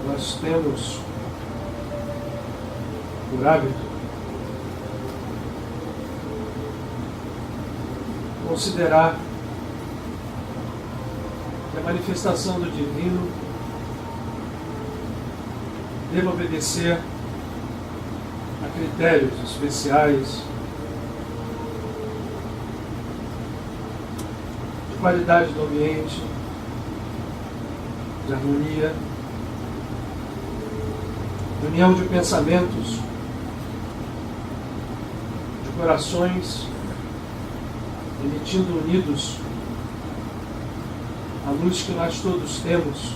nós temos por hábito considerar que a manifestação do divino deve obedecer a critérios especiais de qualidade do ambiente, de harmonia, de união de pensamentos, de corações emitindo unidos a luz que nós todos temos,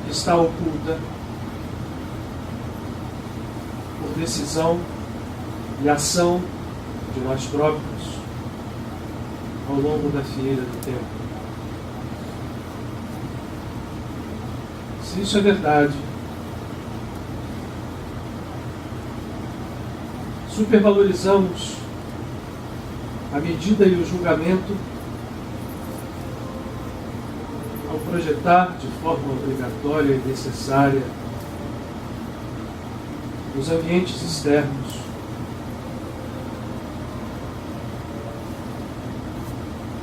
que está oculta por decisão e ação de nós próprios ao longo da fieira do tempo. Se isso é verdade, supervalorizamos a medida e o julgamento ao projetar de forma obrigatória e necessária os ambientes externos.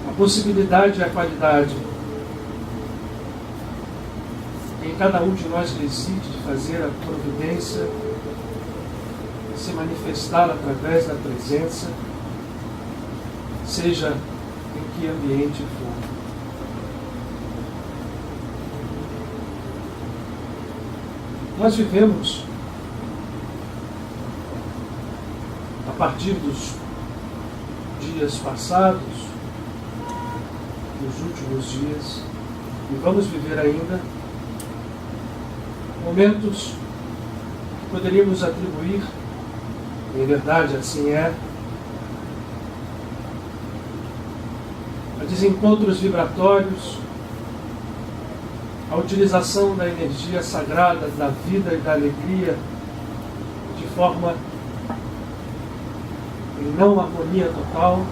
A possibilidade e a qualidade que em cada um de nós reside de fazer a providência se manifestar através da presença, seja em que ambiente for. Nós vivemos, a partir dos dias passados, nos últimos dias, e vamos viver ainda, momentos que poderíamos atribuir, em verdade assim é, a desencontros vibratórios, a utilização da energia sagrada, da vida e da alegria, de forma em não harmonia total,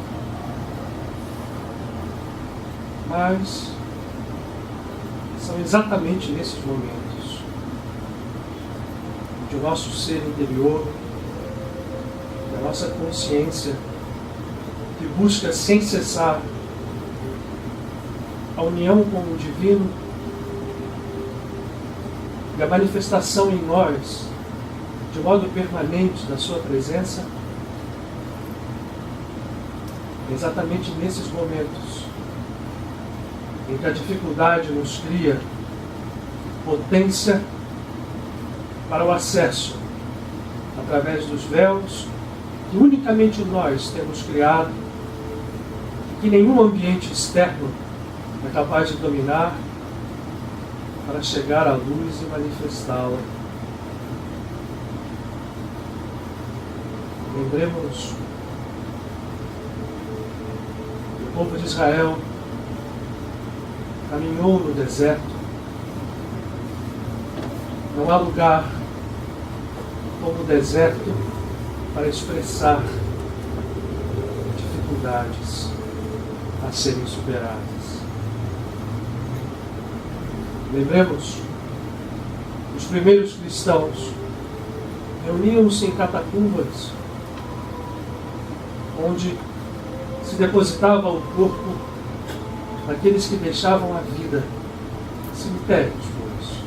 mas são exatamente nesses momentos que o nosso ser interior, a nossa consciência, que busca sem cessar a união com o divino e a manifestação em nós, de modo permanente, da sua presença, é exatamente nesses momentos em que a dificuldade nos cria potência para o acesso através dos véus que unicamente nós temos criado, que nenhum ambiente externo é capaz de dominar, para chegar à luz e manifestá-la. Lembremos que o povo de Israel caminhou no deserto. Não há lugar como o deserto para expressar dificuldades a serem superadas. Lembremos, os primeiros cristãos reuniam-se em catacumbas, onde se depositava o corpo daqueles que deixavam a vida, cemitérios, pois.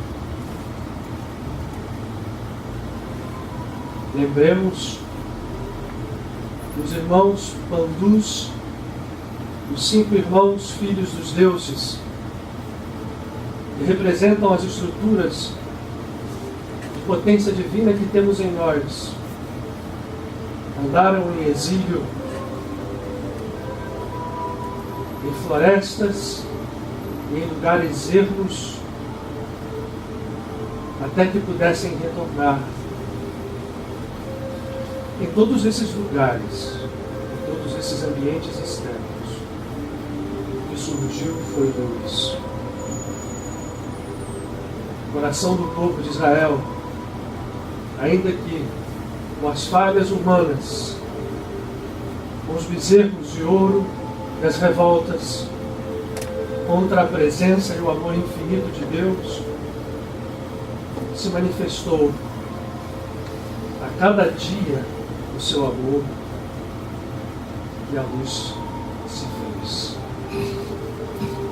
Lembremos os irmãos pandus, os 5 irmãos filhos dos deuses, que representam as estruturas de potência divina que temos em nós. Andaram em exílio, em florestas e em lugares ermos, até que pudessem retornar. Em todos esses lugares, em todos esses ambientes externos, o que surgiu foi luz. O coração do povo de Israel, ainda que com as falhas humanas, com os bezerros de ouro e as revoltas contra a presença e o amor infinito de Deus, se manifestou a cada dia o seu amor e a luz se fez.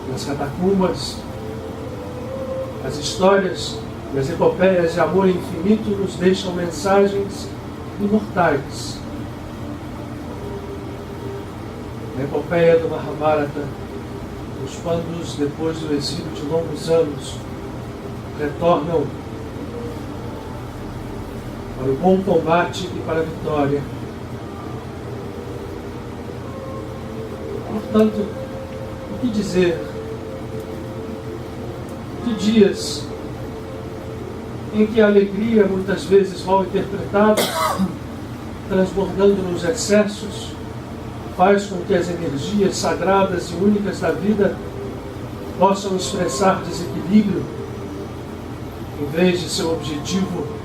Nas catacumbas, as histórias e as epopeias de amor infinito nos deixam mensagens imortais. Na epopeia do Mahabharata, os Pandus, depois do exílio de longos anos, retornam para o bom combate e para a vitória. Portanto, o que dizer de dias em que a alegria, muitas vezes mal interpretada, transbordando nos excessos, faz com que as energias sagradas e únicas da vida possam expressar desequilíbrio, em vez de seu objetivo,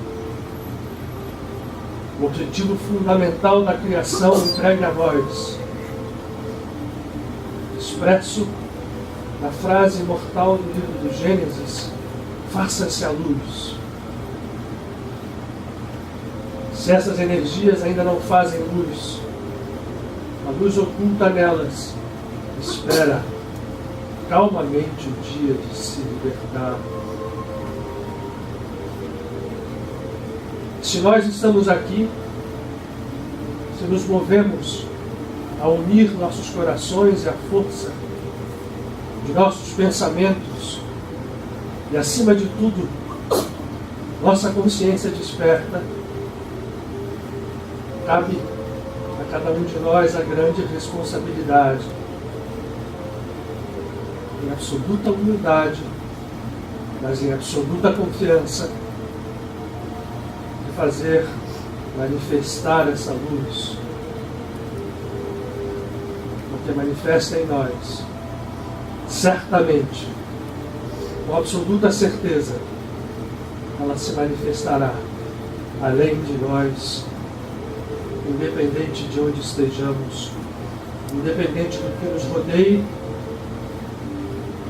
o objetivo fundamental da criação entregue a nós, expresso na frase imortal do livro do Gênesis: faça-se a luz. Se essas energias ainda não fazem luz, a luz oculta nelas espera calmamente o dia de se libertar. Se nós estamos aqui, se nos movemos a unir nossos corações e a força de nossos pensamentos e, acima de tudo, nossa consciência desperta, cabe a cada um de nós a grande responsabilidade, em absoluta humildade, mas em absoluta confiança, de fazer manifestar essa luz, porque manifesta em nós, certamente, com absoluta certeza, ela se manifestará além de nós, independente de onde estejamos, independente do que nos rodeie,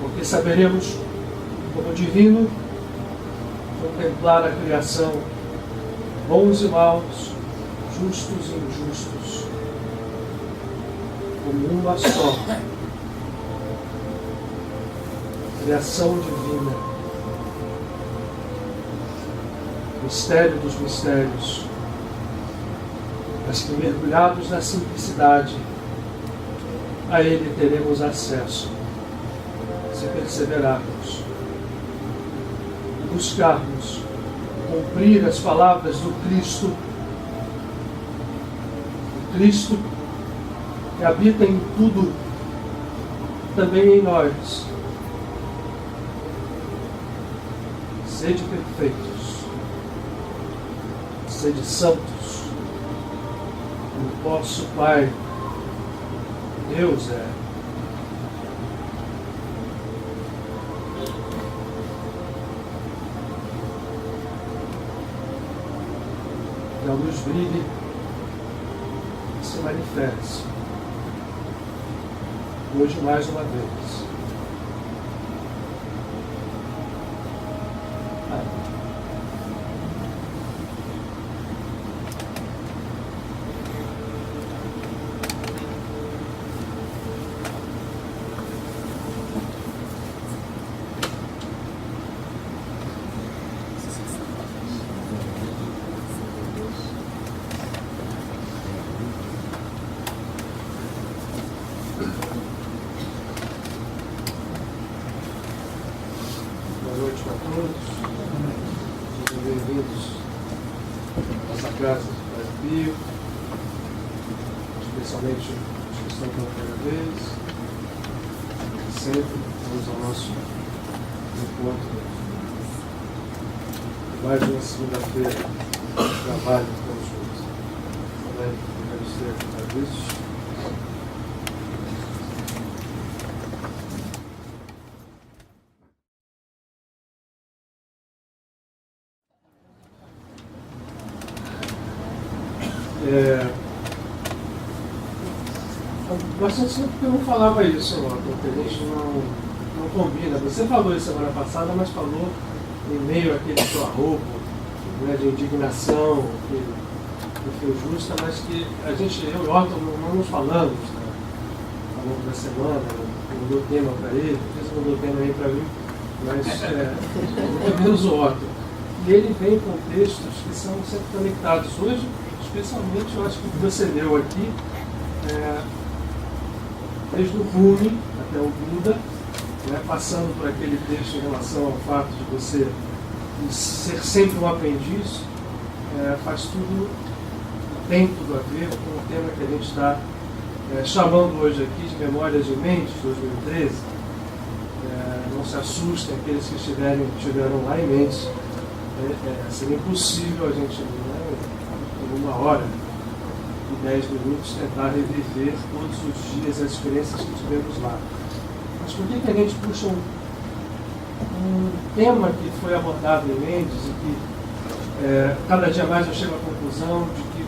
porque saberemos, como divino, contemplar a criação, bons e maus, justos e injustos, como uma só criação divina, mistério dos mistérios, mas que, mergulhados na simplicidade, a ele teremos acesso, se perseverarmos e buscarmos cumprir as palavras do Cristo, o Cristo que habita em tudo, também em nós. Sede perfeitos, sede santos, como vosso Pai, Deus é. Que a luz brilhe e se manifeste, hoje mais uma vez. Boa noite para todos. Sejam bem-vindos à nossa casa do Pai Pio, especialmente os que estão pela primeira vez. Sempre vamos ao nosso encontro. Mais uma segunda-feira de trabalho todos juntos. Também agradecer a isso. Bastante tempo que eu não falava isso, porque a gente não combina. Você falou isso semana passada, mas falou em meio àquele seu arrobo, né, de indignação, que foi justa, mas que a gente, eu e o Otto, não nos falamos, né, ao longo da semana, não deu tema para ele, às vezes não deu tema nem para mim, mas muito menos o Otto. E ele vem com textos que são sempre conectados. Hoje, especialmente, eu acho que o que você leu aqui, desde o Rumi até o Buda, né, passando por aquele texto em relação ao fato de você ser sempre um aprendiz, faz tudo, tem tudo a ver com o tema que a gente está chamando hoje aqui de Memórias de Mendes, 2013. Não se assustem aqueles que estiveram lá em Mendes. Seria impossível a gente, em 1 hora e 10 minutos, tentar reviver todos os dias as experiências que tivemos lá. Mas por que a gente puxa um tema que foi abordado em Mendes e que cada dia mais eu chego à conclusão de que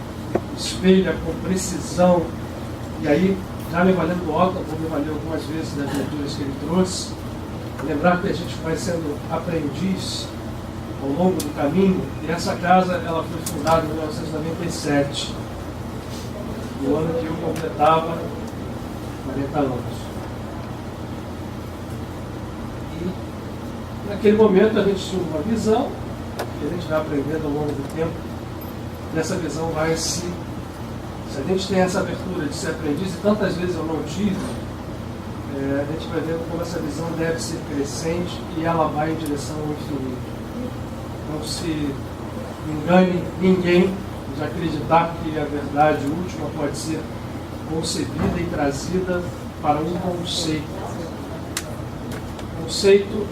espelha com precisão, e aí, já me valendo do Otto, vou me valer algumas vezes das leituras que ele trouxe, lembrar que a gente vai sendo aprendiz ao longo do caminho, e essa casa ela foi fundada em 1997, no ano que eu completava 40 anos. E naquele momento a gente tinha uma visão, que a gente vai aprendendo ao longo do tempo, e essa visão vai se a gente tem essa abertura de ser aprendiz, e tantas vezes eu não tive, a gente vai vendo como essa visão deve ser crescente e ela vai em direção ao infinito. Não se engane ninguém de acreditar que a verdade última pode ser concebida e trazida para um conceito. Conceito,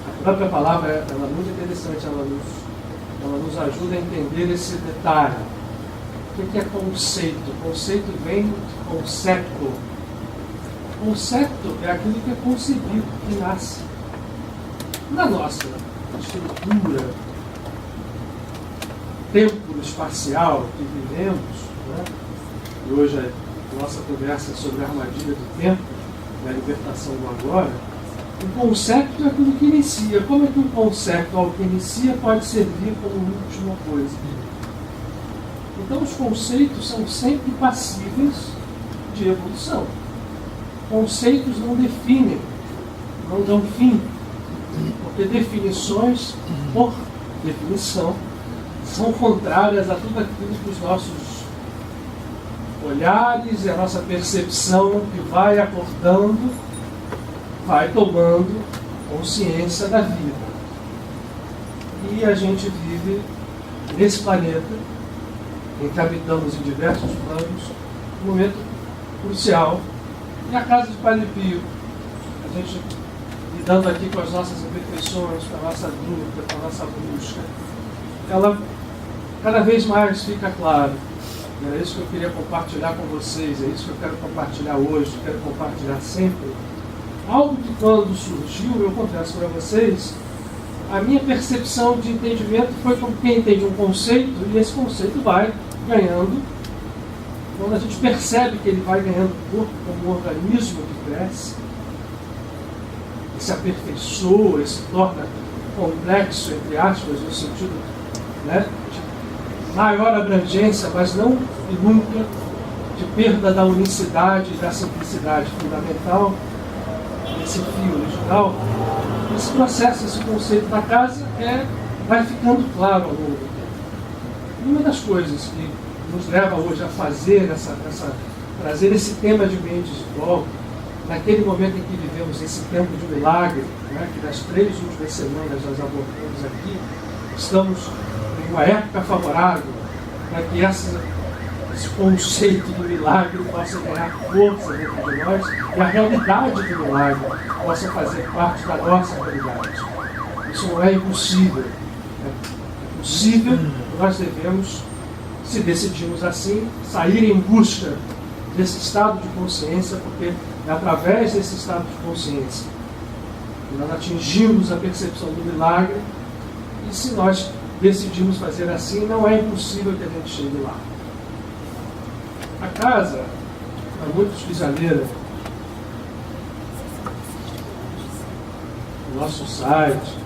a própria palavra ela é muito interessante, ela nos ajuda a entender esse detalhe. O que é conceito? Conceito vem de concepto. Concepto é aquilo que é concebido, que nasce. Na nossa estrutura tempo-espacial que vivemos, né? E hoje a nossa conversa é sobre a armadilha do tempo, da libertação do agora, o concepto é aquilo que inicia. Como é que um concepto, ao que inicia, pode servir como última coisa? Então os conceitos são sempre passíveis de evolução. Conceitos não definem, não dão fim, porque definições, por definição, são contrárias a tudo aquilo que os nossos olhares e a nossa percepção que vai acordando, vai tomando consciência da vida. E a gente vive nesse planeta, em que habitamos em diversos planos, um momento crucial. E a casa de Padre Pio, a gente lidando aqui com as nossas imperfeições, com a nossa dúvida, com a nossa busca, ela cada vez mais fica clara. Era isso que eu queria compartilhar com vocês, é isso que eu quero compartilhar hoje, quero compartilhar sempre. Algo que quando surgiu, eu confesso para vocês, a minha percepção de entendimento foi como quem entende um conceito, e esse conceito vai ganhando, quando a gente percebe que ele vai ganhando corpo como um organismo que cresce, que se aperfeiçoa, se torna complexo, entre aspas, no sentido, né, de maior abrangência, mas não e nunca de perda da unicidade e da simplicidade fundamental desse fio original. Esse processo, esse conceito da casa vai ficando claro ao longo do tempo. E uma das coisas que nos leva hoje a fazer trazer esse tema de Mendes de volta, naquele momento em que vivemos esse tempo de milagre, né, que das 3 últimas semanas nós abordamos aqui, estamos em uma época favorável para que esse conceito do milagre possa ganhar força dentro de nós e a realidade do milagre possa fazer parte da nossa realidade. Isso não é impossível. É possível, nós devemos, se decidirmos assim, sair em busca desse estado de consciência, porque é através desse estado de consciência que nós atingimos a percepção do milagre, e se nós decidimos fazer assim, não é impossível que a gente chegue lá. A casa, para muitos que já leram o nosso site,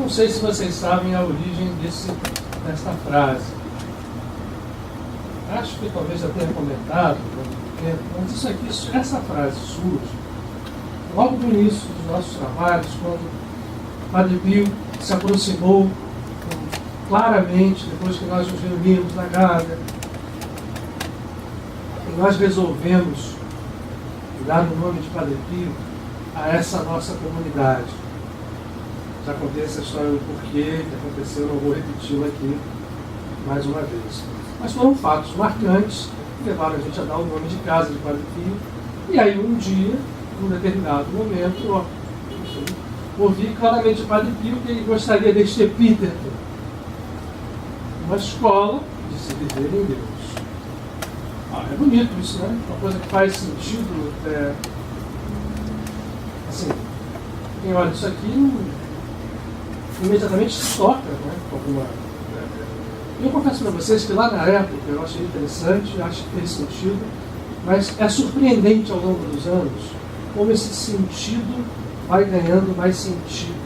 não sei se vocês sabem a origem desta frase. Acho que talvez já tenha comentado, mas essa frase surge logo no início dos nossos trabalhos, quando o Padre Pio se aproximou claramente, depois que nós nos reunimos na Gávea, e nós resolvemos dar o nome de Padre Pio a essa nossa comunidade. Já contei essa história do porquê que aconteceu, não vou repeti-la aqui mais uma vez. Mas foram fatos marcantes que levaram a gente a dar o nome de casa de Padre Pio. E aí um dia, num determinado momento, ouvi claramente o Padre Pio que ele gostaria deste epíteto, uma escola de se viver em Deus. É bonito isso, né? Uma coisa que faz sentido. Assim, quem olha isso aqui imediatamente se toca, né? Eu confesso para vocês que lá na época eu achei interessante, acho que fez sentido, mas é surpreendente ao longo dos anos como esse sentido vai ganhando mais sentido.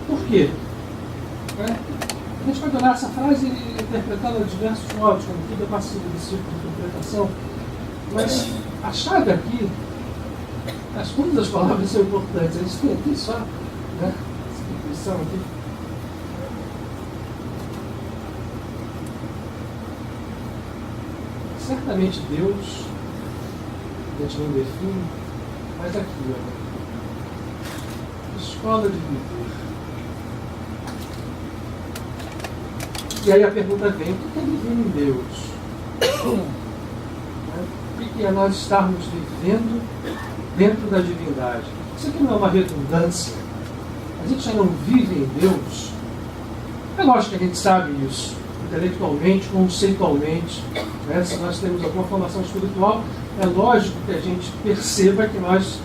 Por quê? A gente pode olhar essa frase e interpretá-la de diversos modos, como tudo é passível desse tipo de interpretação, mas a chave aqui, todas as palavras são importantes, a gente tem aqui só, né, essa definição aqui. Certamente Deus, a gente não define, mas aqui, escola de viver. E aí a pergunta vem, o que é viver em Deus? O que é nós estarmos vivendo dentro da divindade? Isso aqui não é uma redundância. A gente já não vive em Deus. É lógico que a gente sabe isso, intelectualmente, conceitualmente. Né? Se nós temos alguma formação espiritual, é lógico que a gente perceba que nós,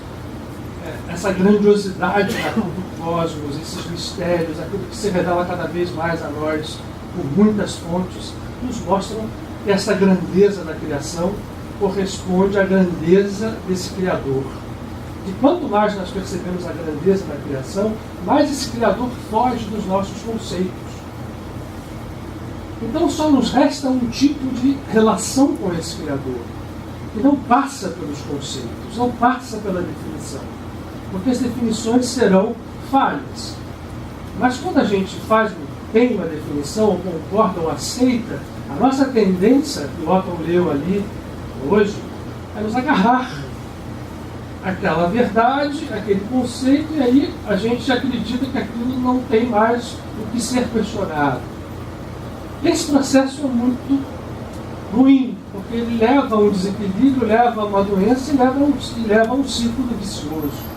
essa grandiosidade do cosmos, esses mistérios, aquilo que se revela cada vez mais a nós, por muitas fontes, nos mostram que essa grandeza da criação corresponde à grandeza desse Criador. E quanto mais nós percebemos a grandeza da criação, mais esse Criador foge dos nossos conceitos. Então só nos resta um tipo de relação com esse Criador, que não passa pelos conceitos, não passa pela definição, porque as definições serão falhas. Mas quando a gente tem uma definição, ou concorda ou aceita, a nossa tendência, que o Otton leu ali hoje, é nos agarrar àquela verdade, àquele conceito, e aí a gente acredita que aquilo não tem mais o que ser questionado. Esse processo é muito ruim, porque ele leva a um desequilíbrio, leva a uma doença e leva a um círculo vicioso.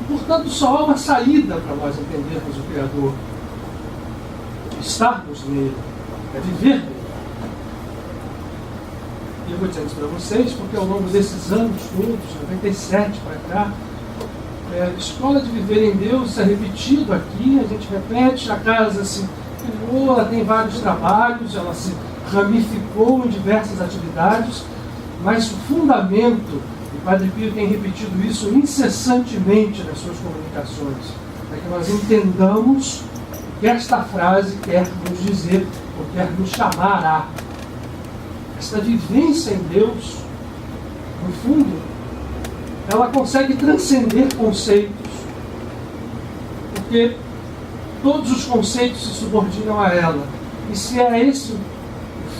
Portanto, só há uma saída para nós entendermos o Criador, estarmos nele, é viver nele. E eu vou dizer isso para vocês, porque ao longo desses anos todos, 97 para cá, a escola de viver em Deus é repetido aqui, a gente repete, a casa se criou, ela tem vários trabalhos, ela se ramificou em diversas atividades, mas o fundamento, o Padre Pio tem repetido isso incessantemente nas suas comunicações, para que nós entendamos o que esta frase quer nos dizer, ou quer nos chamar a. Esta vivência em Deus, no fundo, ela consegue transcender conceitos, porque todos os conceitos se subordinam a ela. E se é esse o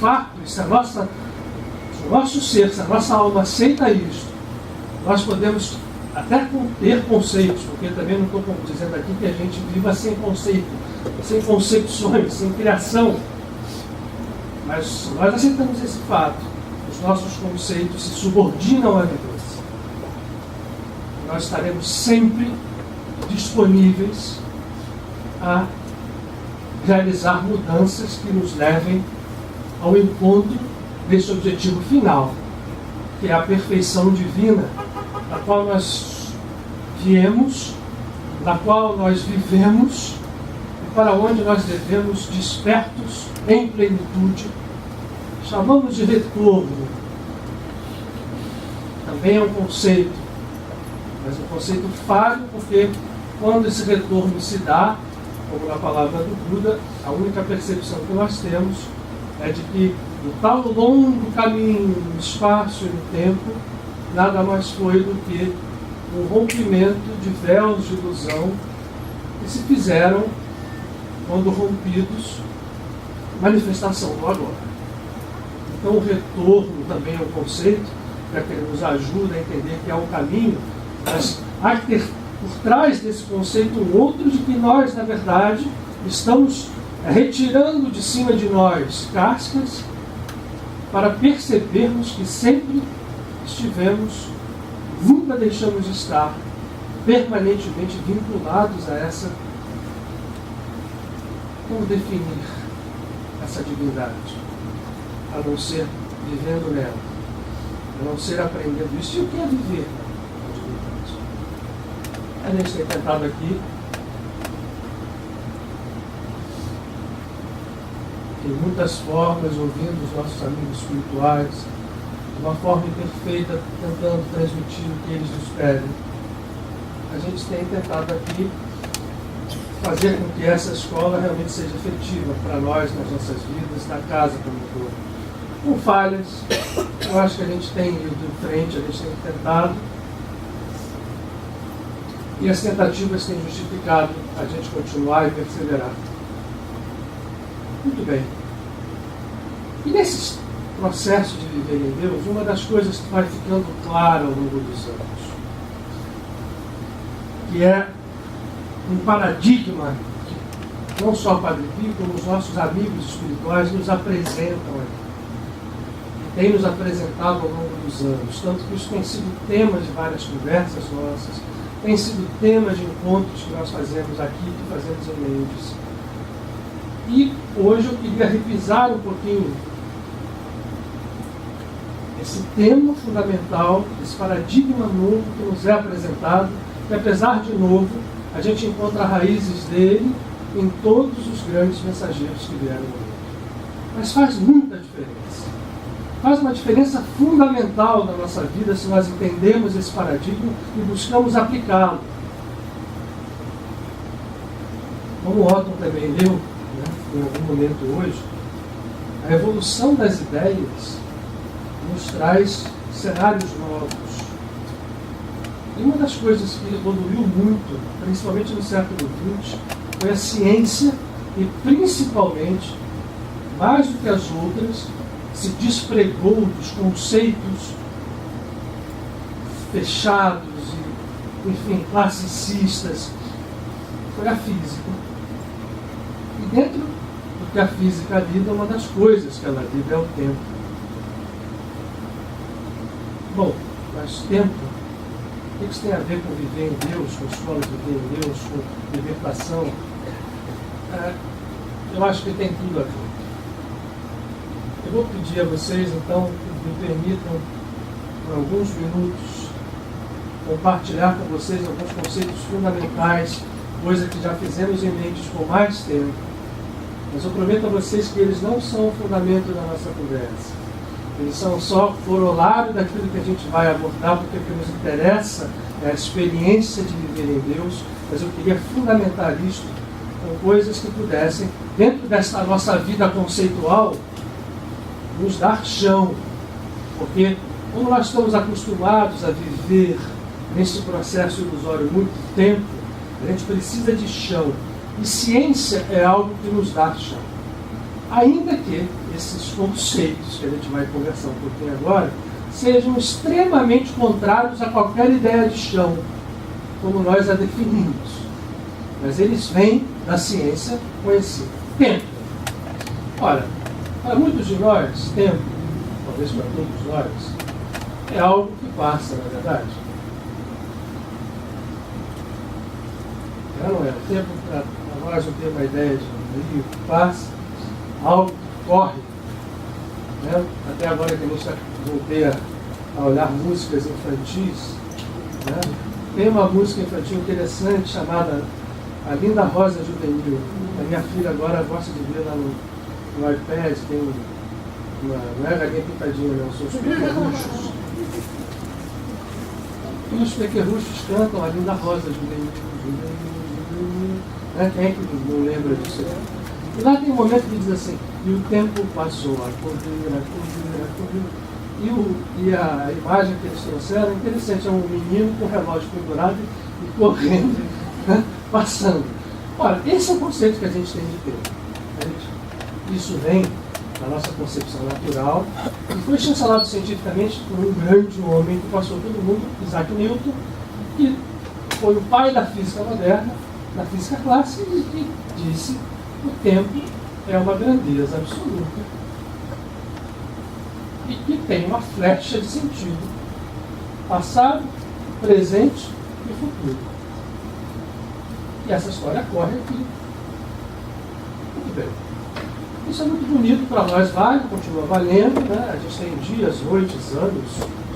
fato, se o nosso ser, se a nossa alma aceita isto, nós podemos até ter conceitos, porque também não estou dizendo aqui que a gente viva sem conceito, sem concepções, sem criação. Mas nós aceitamos esse fato, os nossos conceitos se subordinam à vivência. Nós estaremos sempre disponíveis a realizar mudanças que nos levem ao encontro desse objetivo final, que é a perfeição divina, da qual nós viemos, da qual nós vivemos e para onde nós devemos, despertos em plenitude, chamamos de retorno. Também é um conceito, mas um conceito falho, porque quando esse retorno se dá, como na palavra do Buda, a única percepção que nós temos é de que no tal longo caminho, no espaço e no tempo, nada mais foi do que um rompimento de véus de ilusão que se fizeram quando rompidos, manifestação do agora. Então o retorno também é um conceito que nos ajuda a entender que há um caminho, mas há que ter por trás desse conceito um outro de que nós, na verdade, estamos retirando de cima de nós cascas para percebermos que sempre estivemos, nunca deixamos de estar permanentemente vinculados a essa. Como definir essa divindade? A não ser vivendo nela, a não ser aprendendo isso. E o que é viver na divindade? A gente tem tentado aqui, em muitas formas, ouvindo os nossos amigos espirituais, de uma forma imperfeita, tentando transmitir o que eles nos pedem. A gente tem tentado aqui fazer com que essa escola realmente seja efetiva para nós, nas nossas vidas, na casa como um todo. Com falhas, eu acho que a gente tem ido em frente, a gente tem tentado, e as tentativas têm justificado a gente continuar e perseverar. Muito bem. E nesse processo de viver em Deus, uma das coisas que vai ficando clara ao longo dos anos, que é um paradigma que não só o Padre Pio, como os nossos amigos espirituais nos apresentam aqui, que tem nos apresentado ao longo dos anos, tanto que isso tem sido tema de várias conversas nossas, tem sido tema de encontros que nós fazemos aqui, que fazemos em Mendes. E hoje eu queria revisar um pouquinho esse tema fundamental, esse paradigma novo que nos é apresentado, que apesar de novo, a gente encontra raízes dele em todos os grandes mensageiros que vieram ao mundo. Mas faz muita diferença. Faz uma diferença fundamental na nossa vida se nós entendemos esse paradigma e buscamos aplicá-lo. Como o Otton também leu, né, em algum momento hoje, a evolução das ideias nos traz cenários novos. E uma das coisas que evoluiu muito, principalmente no século XX, foi a ciência e, principalmente, mais do que as outras, se despregou dos conceitos fechados e, enfim, classicistas. Foi a física. E dentro do que a física lida, uma das coisas que ela lida é o tempo. Bom, mas tempo, o que isso tem a ver com viver em Deus, com escola de viver em Deus, com libertação? Eu acho que tem tudo a ver. Eu vou pedir a vocês, então, que me permitam, por alguns minutos, compartilhar com vocês alguns conceitos fundamentais, coisa que já fizemos em Mendes por mais tempo. Mas eu prometo a vocês que eles não são o fundamento da nossa conversa. Eles são só corolário daquilo que a gente vai abordar, porque o que nos interessa é a experiência de viver em Deus, mas eu queria fundamentar isto com coisas que pudessem, dentro desta nossa vida conceitual, nos dar chão. Porque, como nós estamos acostumados a viver nesse processo ilusório muito tempo, a gente precisa de chão. E ciência é algo que nos dá chão. Ainda que esses conceitos que a gente vai conversar um pouquinho agora sejam extremamente contrários a qualquer ideia de chão, como nós a definimos. Mas eles vêm da ciência conhecida. Tempo. Ora, para muitos de nós, tempo, talvez para todos nós, é algo que passa, na verdade. Não é? O tempo, para nós, não tem uma ideia de um rio que passa, algo que corre. Né? Até agora que a gente voltei a olhar músicas infantis, né? Tem uma música infantil interessante chamada A Linda Rosa Juvenil. A minha filha agora gosta de ver lá no iPad, tem não é galinha pintadinha, não, são os pequerruchos. E os pequerruchos cantam A Linda Rosa Juvenil. Quem é que não lembra disso? E lá tem um momento que diz assim, e o tempo passou a correr. E a imagem que eles trouxeram é interessante, é um menino com o relógio pendurado e correndo, né, passando. Ora, esse é o conceito que a gente tem de tempo. Isso vem da nossa concepção natural e foi chancelado cientificamente por um grande homem que passou todo mundo, Isaac Newton, que foi o pai da física moderna, da física clássica, e que disse que o tempo é uma grandeza absoluta e que tem uma flecha de sentido, passado, presente e futuro. E essa história corre aqui. Muito bem. Isso é muito bonito para nós, vale, continua valendo, né? A gente tem dias, noites, anos,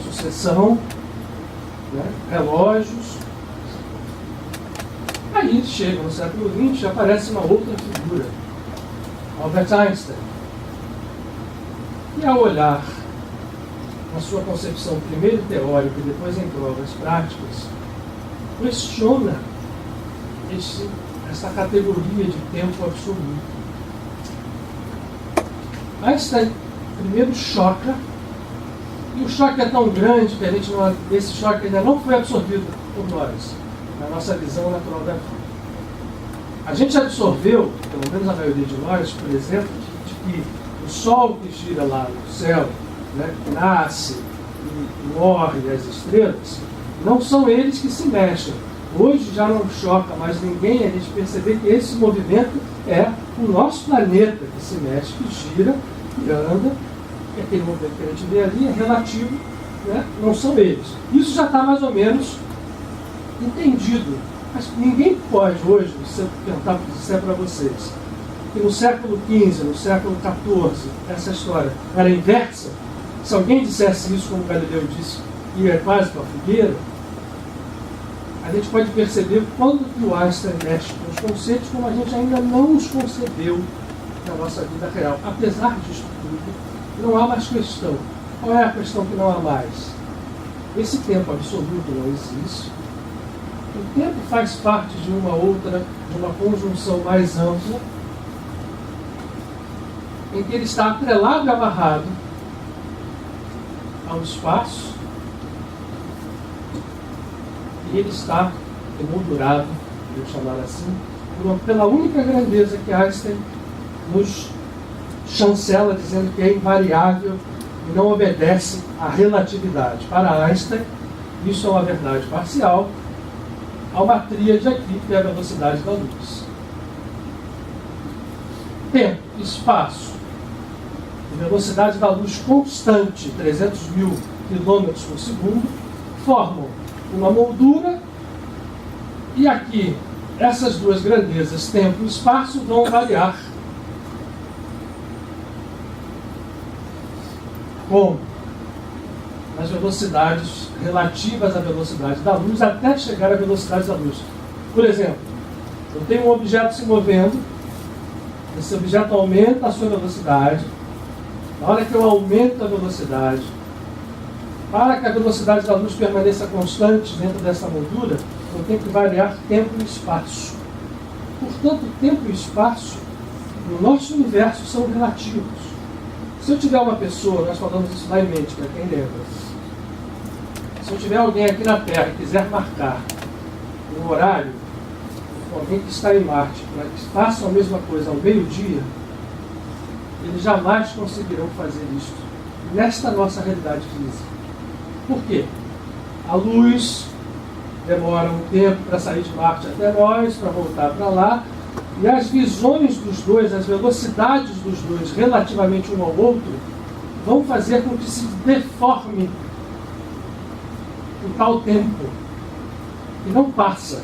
sucessão, né? Relógios. Aí chega no século XX e aparece uma outra figura, Albert Einstein. E ao olhar na sua concepção primeiro teórica e depois em provas práticas, questiona essa categoria de tempo absoluto. Einstein primeiro choca, e o choque é tão grande que esse choque ainda não foi absorvido por nós, na nossa visão natural da vida. A gente absorveu, pelo menos a maioria de nós, por exemplo, de que o Sol que gira lá no céu, né, que nasce e morre, as estrelas, não são eles que se mexem. Hoje já não choca mais ninguém a gente perceber que esse movimento é o nosso planeta que se mexe, que gira, que anda, e aquele movimento que a gente vê ali é relativo, né? Não são eles. Isso já está mais ou menos entendido. Mas ninguém pode hoje, se eu tentar dizer para vocês, que no século XV, no século XIV, essa história era inversa. Se alguém dissesse isso, como Galileu disse, e é quase para a fogueira, a gente pode perceber quando o Einstein mexe com os conceitos como a gente ainda não os concebeu na nossa vida real. Apesar disso tudo, não há mais questão. Qual é a questão que não há mais? Esse tempo absoluto não existe. O tempo faz parte de uma outra, de uma conjunção mais ampla, em que ele está atrelado e amarrado ao espaço, e ele está emoldurado, vou chamar assim, pela única grandeza que Einstein nos chancela, dizendo que é invariável e não obedece à relatividade. Para Einstein, isso é uma verdade parcial. Há uma tríade aqui, que é a velocidade da luz. Tempo, espaço e velocidade da luz constante, 300 mil quilômetros por segundo, formam uma moldura, e aqui essas duas grandezas, tempo e espaço, vão variar com as velocidades relativas à velocidade da luz até chegar à velocidade da luz. Por exemplo, eu tenho um objeto se movendo, esse objeto aumenta a sua velocidade. Na hora que eu aumento a velocidade, para que a velocidade da luz permaneça constante dentro dessa moldura, eu tenho que variar tempo e espaço. Portanto, tempo e espaço no nosso universo são relativos. Se eu tiver uma pessoa, nós falamos isso lá em mente, para quem lembra. Se eu tiver alguém aqui na Terra e quiser marcar um horário, alguém que está em Marte, para que façam a mesma coisa ao meio-dia, eles jamais conseguirão fazer isso nesta nossa realidade física. Por quê? A luz demora um tempo para sair de Marte até nós, para voltar para lá, e as visões dos dois, as velocidades dos dois relativamente um ao outro, vão fazer com que se deforme o tal tempo, que não passa.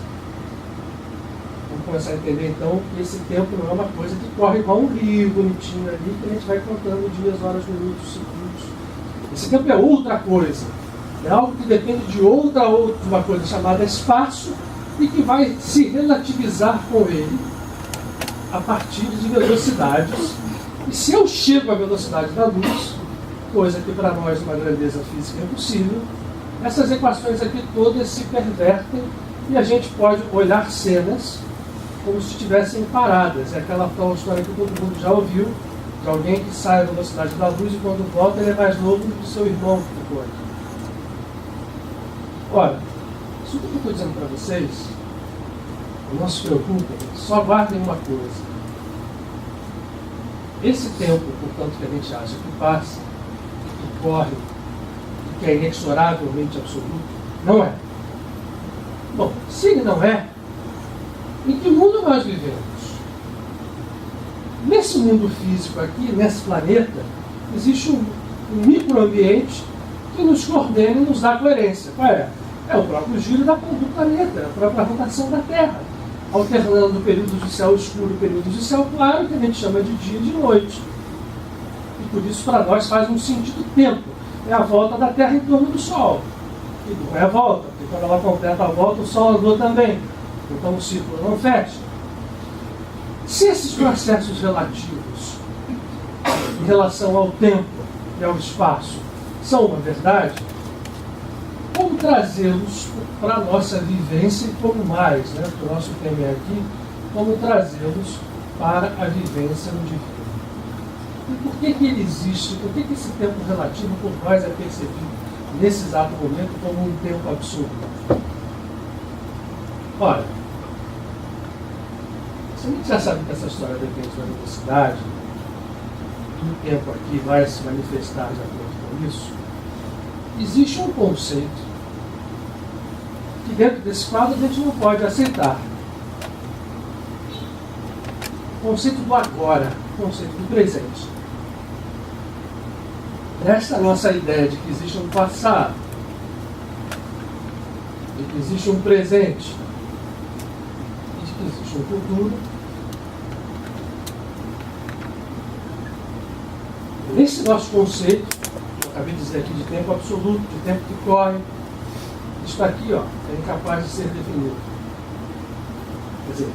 Vamos começar a entender então que esse tempo não é uma coisa que corre igual um rio bonitinho ali, que a gente vai contando dias, horas, minutos, segundos. Esse tempo é outra coisa. É algo que depende de uma coisa chamada espaço e que vai se relativizar com ele a partir de velocidades. E se eu chego à velocidade da luz, coisa que para nós uma grandeza física é impossível, essas equações aqui todas se pervertem E a gente pode olhar cenas como se estivessem paradas. É aquela tal história que todo mundo já ouviu, de alguém que sai da velocidade da luz e quando volta ele é mais novo do que seu irmão que ficou aqui. Ora, isso que eu estou dizendo para vocês, não se preocupem, só guardem uma coisa. Esse tempo, portanto, que a gente acha que passa, que corre, que é inexoravelmente absoluto, não é. Bom, se ele não é, em que mundo nós vivemos? Nesse mundo físico aqui, nesse planeta, existe um microambiente que nos coordena e nos dá coerência. Qual é? É o próprio giro do planeta, a própria rotação da Terra, alternando períodos de céu escuro e períodos de céu claro, que a gente chama de dia e de noite. E por isso, para nós, faz um sentido tempo. É a volta da Terra em torno do Sol. E não é a volta, porque quando ela completa a volta, o Sol andou também. Então o círculo não fecha. Se esses processos relativos em relação ao tempo e ao espaço são uma verdade, como trazê-los para a nossa vivência e como mais, né? Porque o nosso tema é aqui, como trazê-los para a vivência no divino. E por que ele existe? Por que esse tempo relativo por nós é percebido nesse exato momento como um tempo absoluto? Olha, se a gente já sabe que essa história depende da velocidade, que o tempo aqui vai se manifestar de acordo com isso, existe um conceito que dentro desse quadro a gente não pode aceitar. O conceito do agora, o conceito do presente. Esta nossa ideia de que existe um passado, de que existe um presente e de que existe um futuro, nesse nosso conceito, eu acabei de dizer aqui de tempo absoluto, de tempo que corre, isso aqui ó, é incapaz de ser definido. Quer dizer,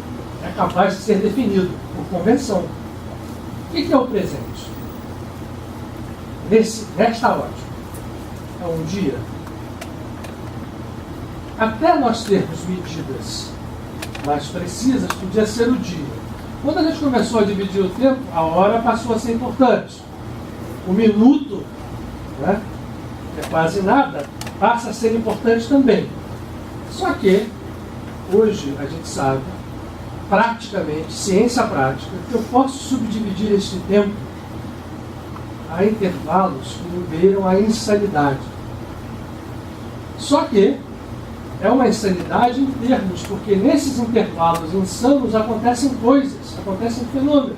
é capaz de ser definido por convenção. O que é o presente? Nesta ótica, é um dia. Até nós termos medidas mais precisas, podia ser o dia. Quando a gente começou a dividir o tempo, a hora passou a ser importante. O minuto, né, que é quase nada, passa a ser importante também. Só que, hoje, a gente sabe, praticamente, ciência prática, que eu posso subdividir este tempo a intervalos que me beiram a insanidade. Só que é uma insanidade em termos, porque nesses intervalos insanos acontecem coisas, acontecem fenômenos.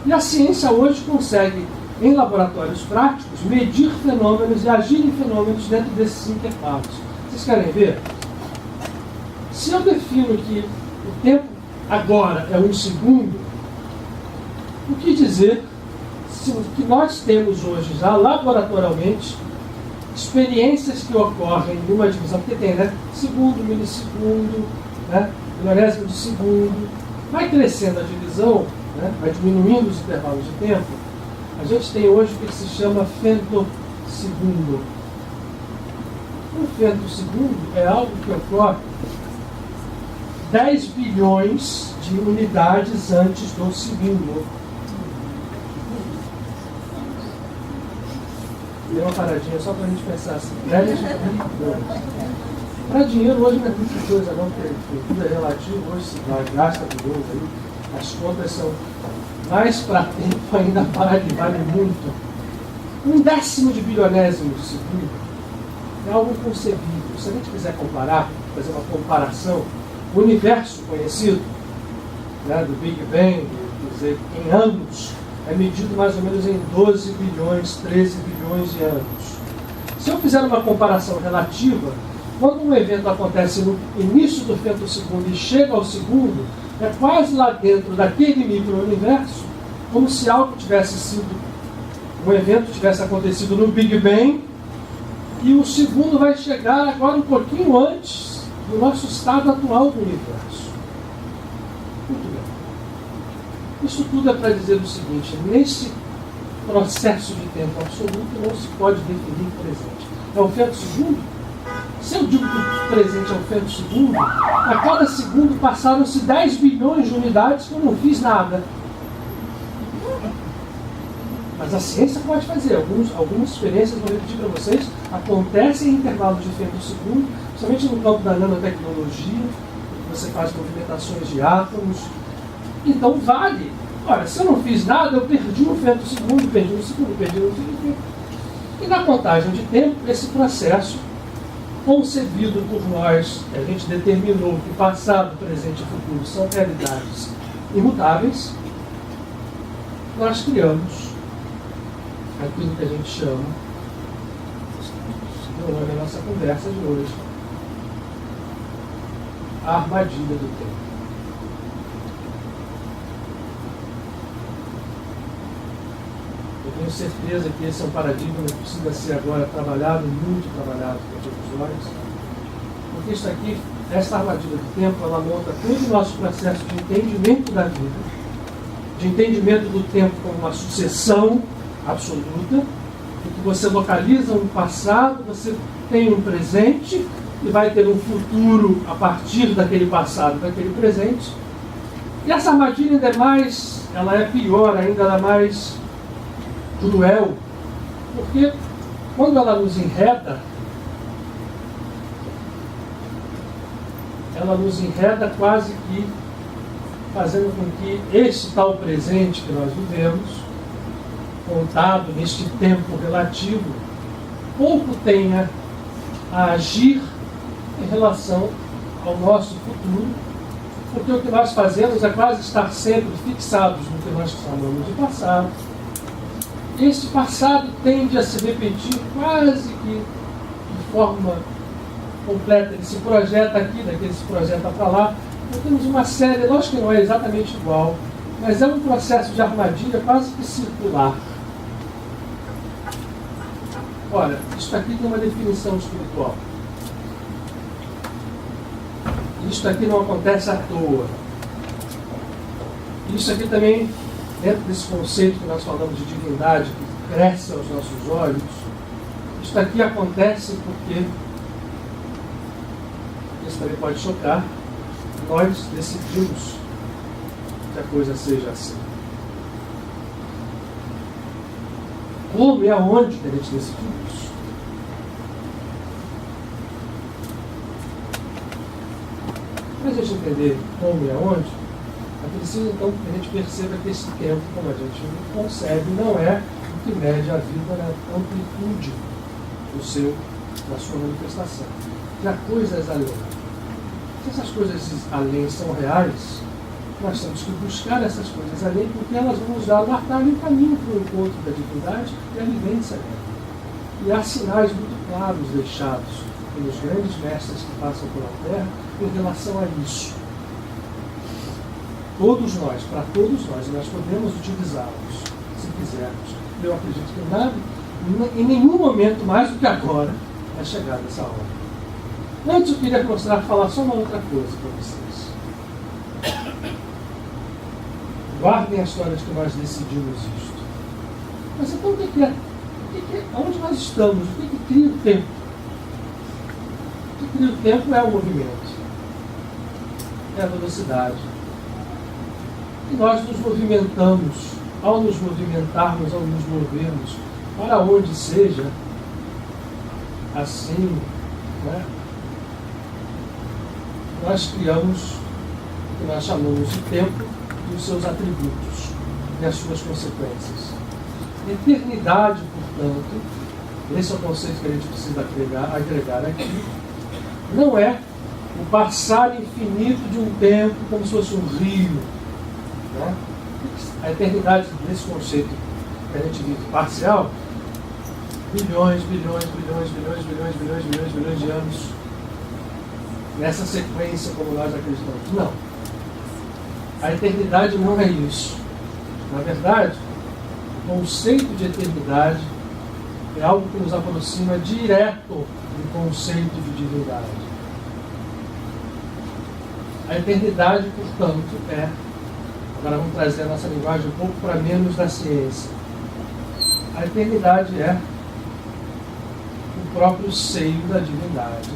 E a ciência hoje consegue, em laboratórios práticos, medir fenômenos e agir em fenômenos dentro desses intervalos. Vocês querem ver? Se eu defino que o tempo agora é um segundo, o que dizer se o que nós temos hoje já laboratorialmente, experiências que ocorrem numa divisão, porque tem, né? Segundo, milissegundo, né? Milionésimo de segundo, vai crescendo a divisão, né? Vai diminuindo os intervalos de tempo. A gente tem hoje o que se chama femtosegundo. O femtosegundo é algo que ocorre 10 bilhões de unidades antes do segundo. Deu uma paradinha só para a gente pensar assim. 10 bilhões. Para dinheiro hoje não é muita coisa não, porque tudo é relativo, hoje se gasta bilhões aí, as contas são. Mas para tempo ainda vale muito. 1/10 de bilionésimo de segundo é algo inconcebível. Se a gente quiser comparar, fazer uma comparação, o universo conhecido, né, do Big Bang, quer dizer, em anos, é medido mais ou menos em 12 bilhões, 13 bilhões de anos. Se eu fizer uma comparação relativa, quando um evento acontece no início do femtosegundo e chega ao segundo, é quase lá dentro daquele micro-universo, como se algo tivesse sido, um evento tivesse acontecido no Big Bang, e o segundo vai chegar agora um pouquinho antes do nosso estado atual do universo. Muito bem. Isso tudo é para dizer o seguinte: nesse processo de tempo absoluto não se pode definir presente. É o femtosegundo? Se eu digo que o presente é um femtosegundo, a cada segundo passaram-se 10 bilhões de unidades que eu não fiz nada. Mas a ciência pode fazer. Algumas experiências, vou repetir para vocês, acontecem em intervalos de femtosegundo, principalmente no campo da nanotecnologia, você faz movimentações de átomos. Então vale. Olha, se eu não fiz nada, eu perdi um femtosegundo, perdi um segundo, perdi um segundo. E na contagem de tempo, esse processo, concebido por nós, que a gente determinou que passado, presente e futuro são realidades imutáveis, nós criamos aquilo que a gente chama, no nome da nossa conversa de hoje, a armadilha do tempo. Eu tenho certeza que esse é um paradigma que precisa ser agora trabalhado, muito trabalhado por todos nós, porque isso aqui, essa armadilha do tempo, ela monta todo o nosso processo de entendimento da vida, de entendimento do tempo como uma sucessão absoluta, em que você localiza um passado, você tem um presente e vai ter um futuro a partir daquele passado, daquele presente. E essa armadilha ainda é mais, ela é pior ainda, ela é mais cruel, porque quando ela nos enreda quase que fazendo com que este tal presente que nós vivemos, contado neste tempo relativo, pouco tenha a agir em relação ao nosso futuro, porque o que nós fazemos é quase estar sempre fixados no que nós chamamos de passado. Este passado tende a se repetir quase que de forma completa. Ele se projeta aqui, daquele se projeta para lá. Nós temos uma série, lógico que não é exatamente igual, mas é um processo de armadilha quase que circular. Olha, isso aqui tem uma definição espiritual. Isso aqui não acontece à toa. Isso aqui também, dentro desse conceito que nós falamos de divindade, que cresce aos nossos olhos, isso aqui acontece porque, isso também pode chocar, nós decidimos que a coisa seja assim. Como e aonde que a gente decidiu isso? Para a gente entender como e aonde, é preciso então que a gente perceba que esse tempo, como a gente concebe, não é o que mede a vida na amplitude da sua manifestação. Que há coisas além. Se essas coisas além são reais, nós temos que buscar essas coisas além, porque elas vão nos dar o atalho e o caminho para o encontro da divindade e a vivência dela. E há sinais muito claros deixados pelos grandes mestres que passam pela Terra em relação a isso. Todos nós, para todos nós, nós podemos utilizá-los, se quisermos. Eu acredito que nada, em nenhum momento mais do que agora, vai chegar dessa hora. Antes eu queria falar só uma outra coisa para vocês. Guardem a história de que nós decidimos isto. Mas então o que é? Onde nós estamos? O que cria o tempo? O que cria o tempo é o movimento. É a velocidade. E nós nos movimentamos. Ao nos movimentarmos, ao nos movermos, para onde seja, assim, né? Nós criamos o que nós chamamos de tempo e os seus atributos e as suas consequências. Eternidade, portanto, esse é o conceito que a gente precisa agregar aqui, não é o passar infinito de um tempo como se fosse um rio. Né? A eternidade desse conceito que a gente vive parcial, bilhões de anos, nessa sequência como nós acreditamos. Não. A eternidade não é isso. Na verdade, o conceito de eternidade é algo que nos aproxima direto do conceito de divindade. A eternidade, portanto, é, agora vamos trazer a nossa linguagem um pouco para menos da ciência. A eternidade é o próprio seio da divindade,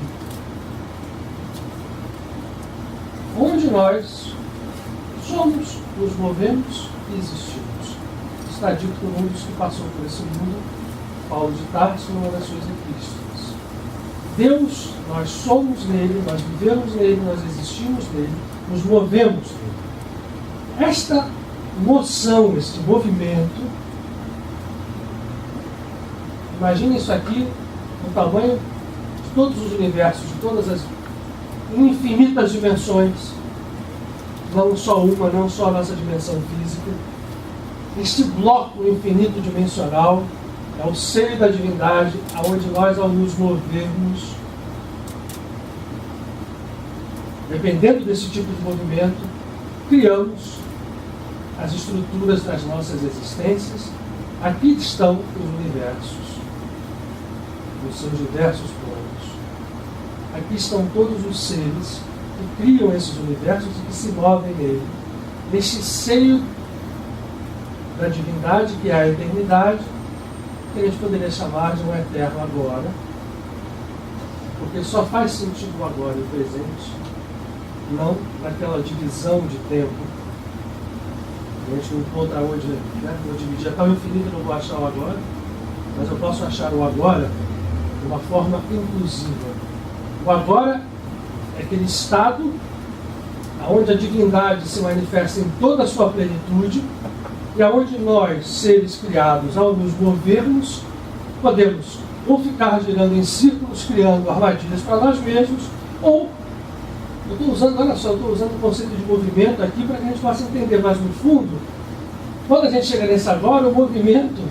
onde nós somos, nos movemos e existimos. Está dito por um dos que passou por esse mundo, Paulo de Tarso, numa das suas epístolas. Deus, nós somos nele, nós vivemos nele, nós existimos nele, nos movemos nele. Esta moção, este movimento, imagine isso aqui no tamanho de todos os universos, de todas as infinitas dimensões, não só uma, não só a nossa dimensão física. Este bloco infinito dimensional é o seio da divindade, aonde nós, ao nos movermos, dependendo desse tipo de movimento, criamos as estruturas das nossas existências. Aqui estão os universos, nos seus diversos planos. Aqui estão todos os seres que criam esses universos e que se movem nele. Neste seio da divindade, que é a eternidade, que a gente poderia chamar de um eterno agora, porque só faz sentido o agora e o presente, não naquela divisão de tempo. A gente não encontra onde, né? Vou dividir é tão infinito, eu não vou achar o agora, mas eu posso achar o agora de uma forma inclusiva. O agora é aquele estado onde a divindade se manifesta em toda a sua plenitude e aonde nós, seres criados, ao nos movermos, podemos ou ficar girando em círculos, criando armadilhas para nós mesmos, ou, eu estou usando, olha só, eu estou usando o conceito de movimento aqui para que a gente possa entender mais no fundo. Quando a gente chega nesse agora, o movimento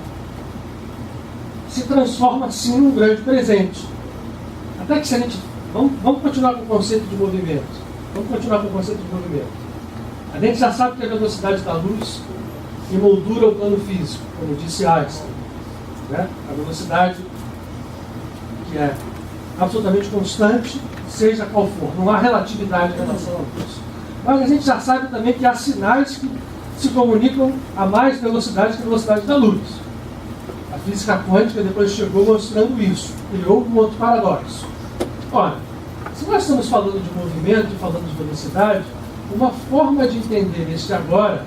se transforma assim num grande presente. Até que se a gente... Vamos continuar com o conceito de movimento. Vamos continuar com o conceito de movimento. A gente já sabe que a velocidade da luz emoldura o plano físico, como disse Einstein. Né? A velocidade que é absolutamente constante, seja qual for. Não há relatividade em relação à luz. Mas a gente já sabe também que há sinais que se comunicam a mais velocidade que a velocidade da luz. A física quântica depois chegou mostrando isso. Criou um outro paradoxo. Ora, se nós estamos falando de movimento e falando de velocidade, uma forma de entender este agora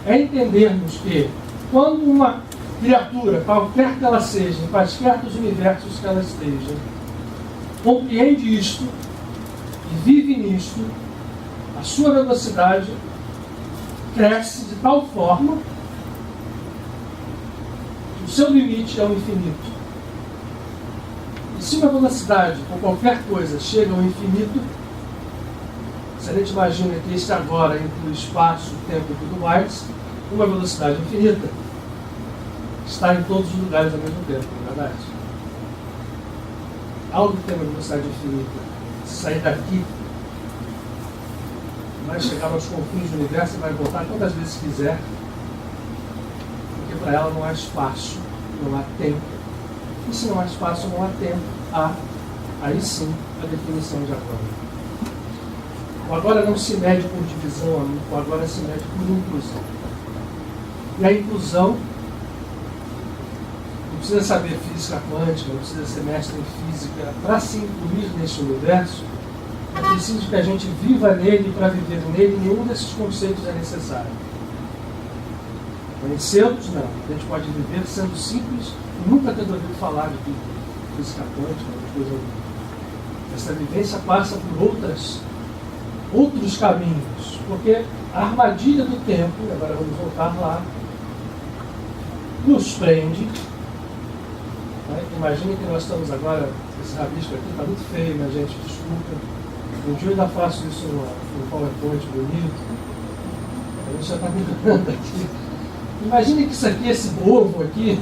é entendermos que quando uma criatura, qualquer que ela seja, em quaisquer dos universos que ela esteja, compreende isto e vive nisto, a sua velocidade cresce de tal forma que o seu limite é o infinito. E se uma velocidade, ou qualquer coisa, chega ao infinito, se a gente imagina que este agora inclui espaço, tempo e tudo mais, uma velocidade infinita está em todos os lugares ao mesmo tempo, não é verdade? Algo que tem uma velocidade infinita, se sair daqui, vai chegar aos confins do universo e vai voltar quantas vezes quiser, porque para ela não há espaço, não há tempo. E se não há espaço, não há tempo, há, aí sim, a definição de agora. O agora não se mede por divisão, o agora se mede por inclusão. E a inclusão, não precisa saber física quântica, não precisa ser mestre em física, para se incluir neste universo, é preciso que a gente viva nele, e para viver nele, nenhum desses conceitos é necessário. Conhecê-los, não. A gente pode viver sendo simples e nunca ter ouvido falar de física quântica, de coisa alguma. Essa vivência passa por outros caminhos, porque a armadilha do tempo, e agora vamos voltar lá, nos prende. Né? Imagine que nós estamos agora, esse rabisco aqui está muito feio, né, gente? Desculpa. Um dia eu ainda faço isso no PowerPoint bonito. A gente já está melhorando aqui. Imagine que isso aqui, esse ovo aqui,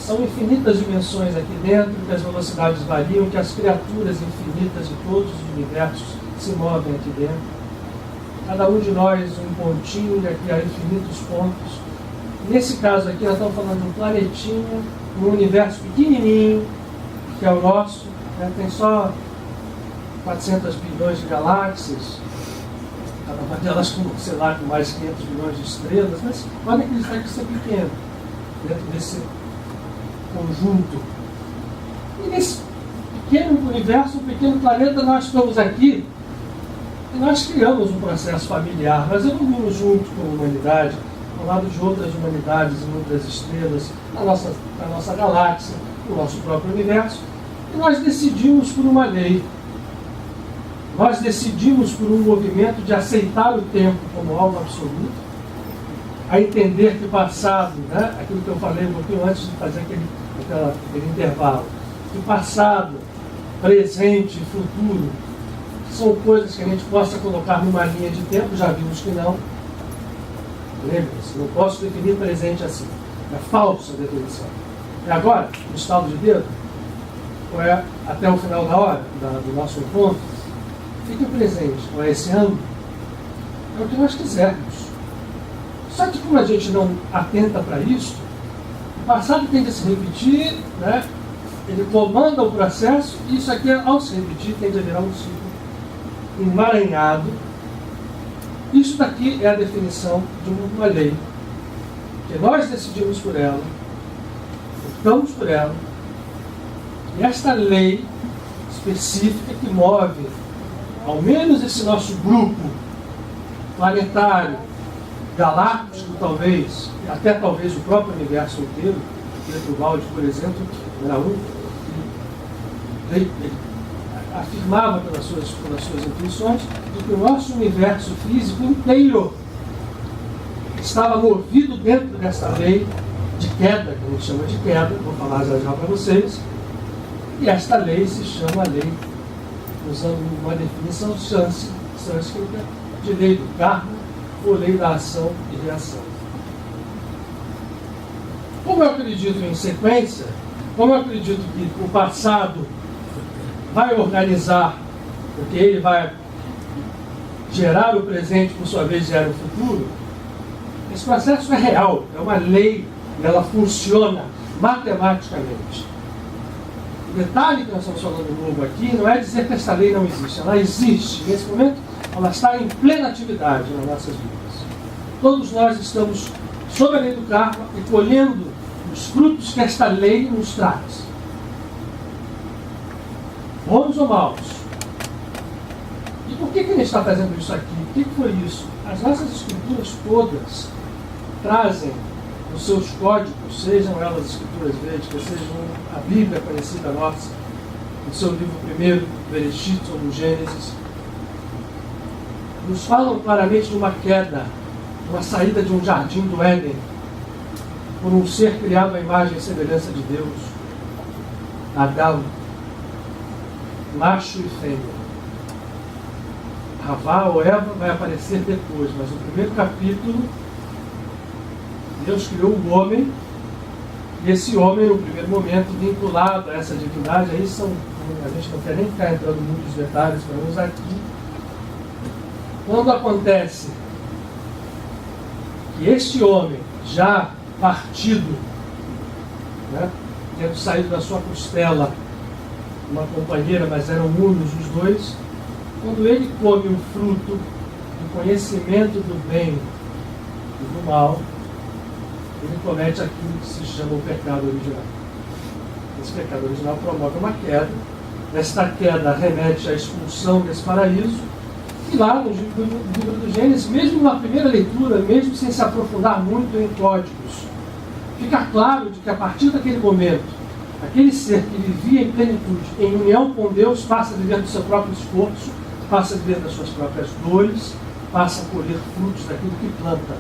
são infinitas dimensões aqui dentro, que as velocidades variam, que as criaturas infinitas de todos os universos se movem aqui dentro. Cada um de nós um pontinho, e aqui há infinitos pontos. Nesse caso aqui, nós estamos falando de um planetinha, um universo pequenininho, que é o nosso, né? Tem só 400 bilhões de galáxias, cada uma delas com, sei lá, com mais 500 bilhões de estrelas, mas pode acreditar que isso é pequeno, dentro desse conjunto. E nesse pequeno universo, um pequeno planeta, nós estamos aqui e nós criamos um processo familiar. Nós evoluímos junto com a humanidade, ao lado de outras humanidades e outras estrelas, na nossa galáxia, no nosso próprio universo, e nós decidimos por uma lei. Nós decidimos por um movimento de aceitar o tempo como algo absoluto, a entender que o passado, né, aquilo que eu falei um pouquinho antes de fazer aquele intervalo, que o passado, presente e futuro são coisas que a gente possa colocar numa linha de tempo, já vimos que não. Lembre-se, não posso definir presente assim. É falsa a definição. E agora, no estalo de dedo, ou é até o final da hora do nosso encontro, fique presente, ou é esse ano, é o que nós quisermos. Só que como a gente não atenta para isso, o passado tende a se repetir, né? Ele comanda o processo, e isso aqui, ao se repetir, tende a virar um ciclo emaranhado. Isso daqui é a definição de uma lei, que nós decidimos por ela, optamos por ela, e esta lei específica que move, ao menos esse nosso grupo planetário, galáctico talvez, e até talvez o próprio universo inteiro. Pietro Baldi, por exemplo, era um que ele afirmava pelas suas intuições de que o nosso universo físico inteiro estava movido dentro dessa lei de queda, que a gente chama de queda, vou falar já para vocês, e esta lei se chama lei, usando uma definição sânscrita, de lei do karma, ou lei da ação e reação. Como eu acredito em sequência, como eu acredito que o passado vai organizar, porque ele vai gerar o presente, por sua vez gera o futuro, esse processo é real, é uma lei, e ela funciona matematicamente. O detalhe que nós estamos falando novo aqui não é dizer que essa lei não existe, ela existe. Nesse momento, ela está em plena atividade nas nossas vidas. Todos nós estamos sob a lei do karma e colhendo os frutos que esta lei nos traz. Bons ou maus? E por que a gente está fazendo isso aqui? O que foi isso? As nossas escrituras todas trazem os seus códigos, sejam elas escrituras védicas, sejam a Bíblia conhecida nossa, no seu livro primeiro, Bereshit, ou no Gênesis, nos falam claramente de uma queda, uma saída de um jardim do Éden, por um ser criado à imagem e semelhança de Deus, Adão, macho e fêmea. Havá ou Eva vai aparecer depois, mas no primeiro capítulo, Deus criou o homem, e esse homem, no primeiro momento, vinculado a essa divindade, aí são, a gente não quer nem ficar entrando em muitos detalhes, pelo menos aqui. Quando acontece que este homem, já partido, né, tendo saído da sua costela uma companheira, mas eram unos os dois, quando ele come um fruto do conhecimento do bem e do mal, ele comete aquilo que se chama o pecado original. Esse pecado original promove uma queda. Esta queda remete à expulsão desse paraíso. E lá no livro do Gênesis, mesmo na primeira leitura, mesmo sem se aprofundar muito em códigos, fica claro de que a partir daquele momento, aquele ser que vivia em plenitude, em união com Deus, passa a viver do seu próprio esforço, passa a viver das suas próprias dores, passa a colher frutos daquilo que planta.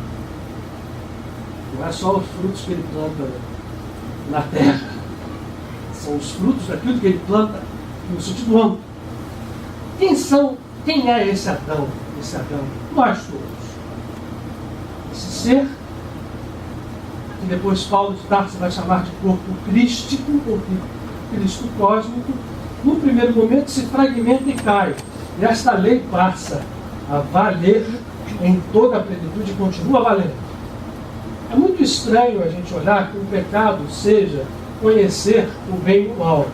Não é só os frutos que ele planta na terra, são os frutos daquilo que ele planta no sentido amplo. Quem é esse Adão? Nós todos. Esse ser, que depois Paulo de Tarso vai chamar de corpo crístico, ou Cristo cósmico, no primeiro momento se fragmenta e cai. E esta lei passa a valer em toda a plenitude e continua valendo. É muito estranho a gente olhar que o pecado seja conhecer o bem e o mal.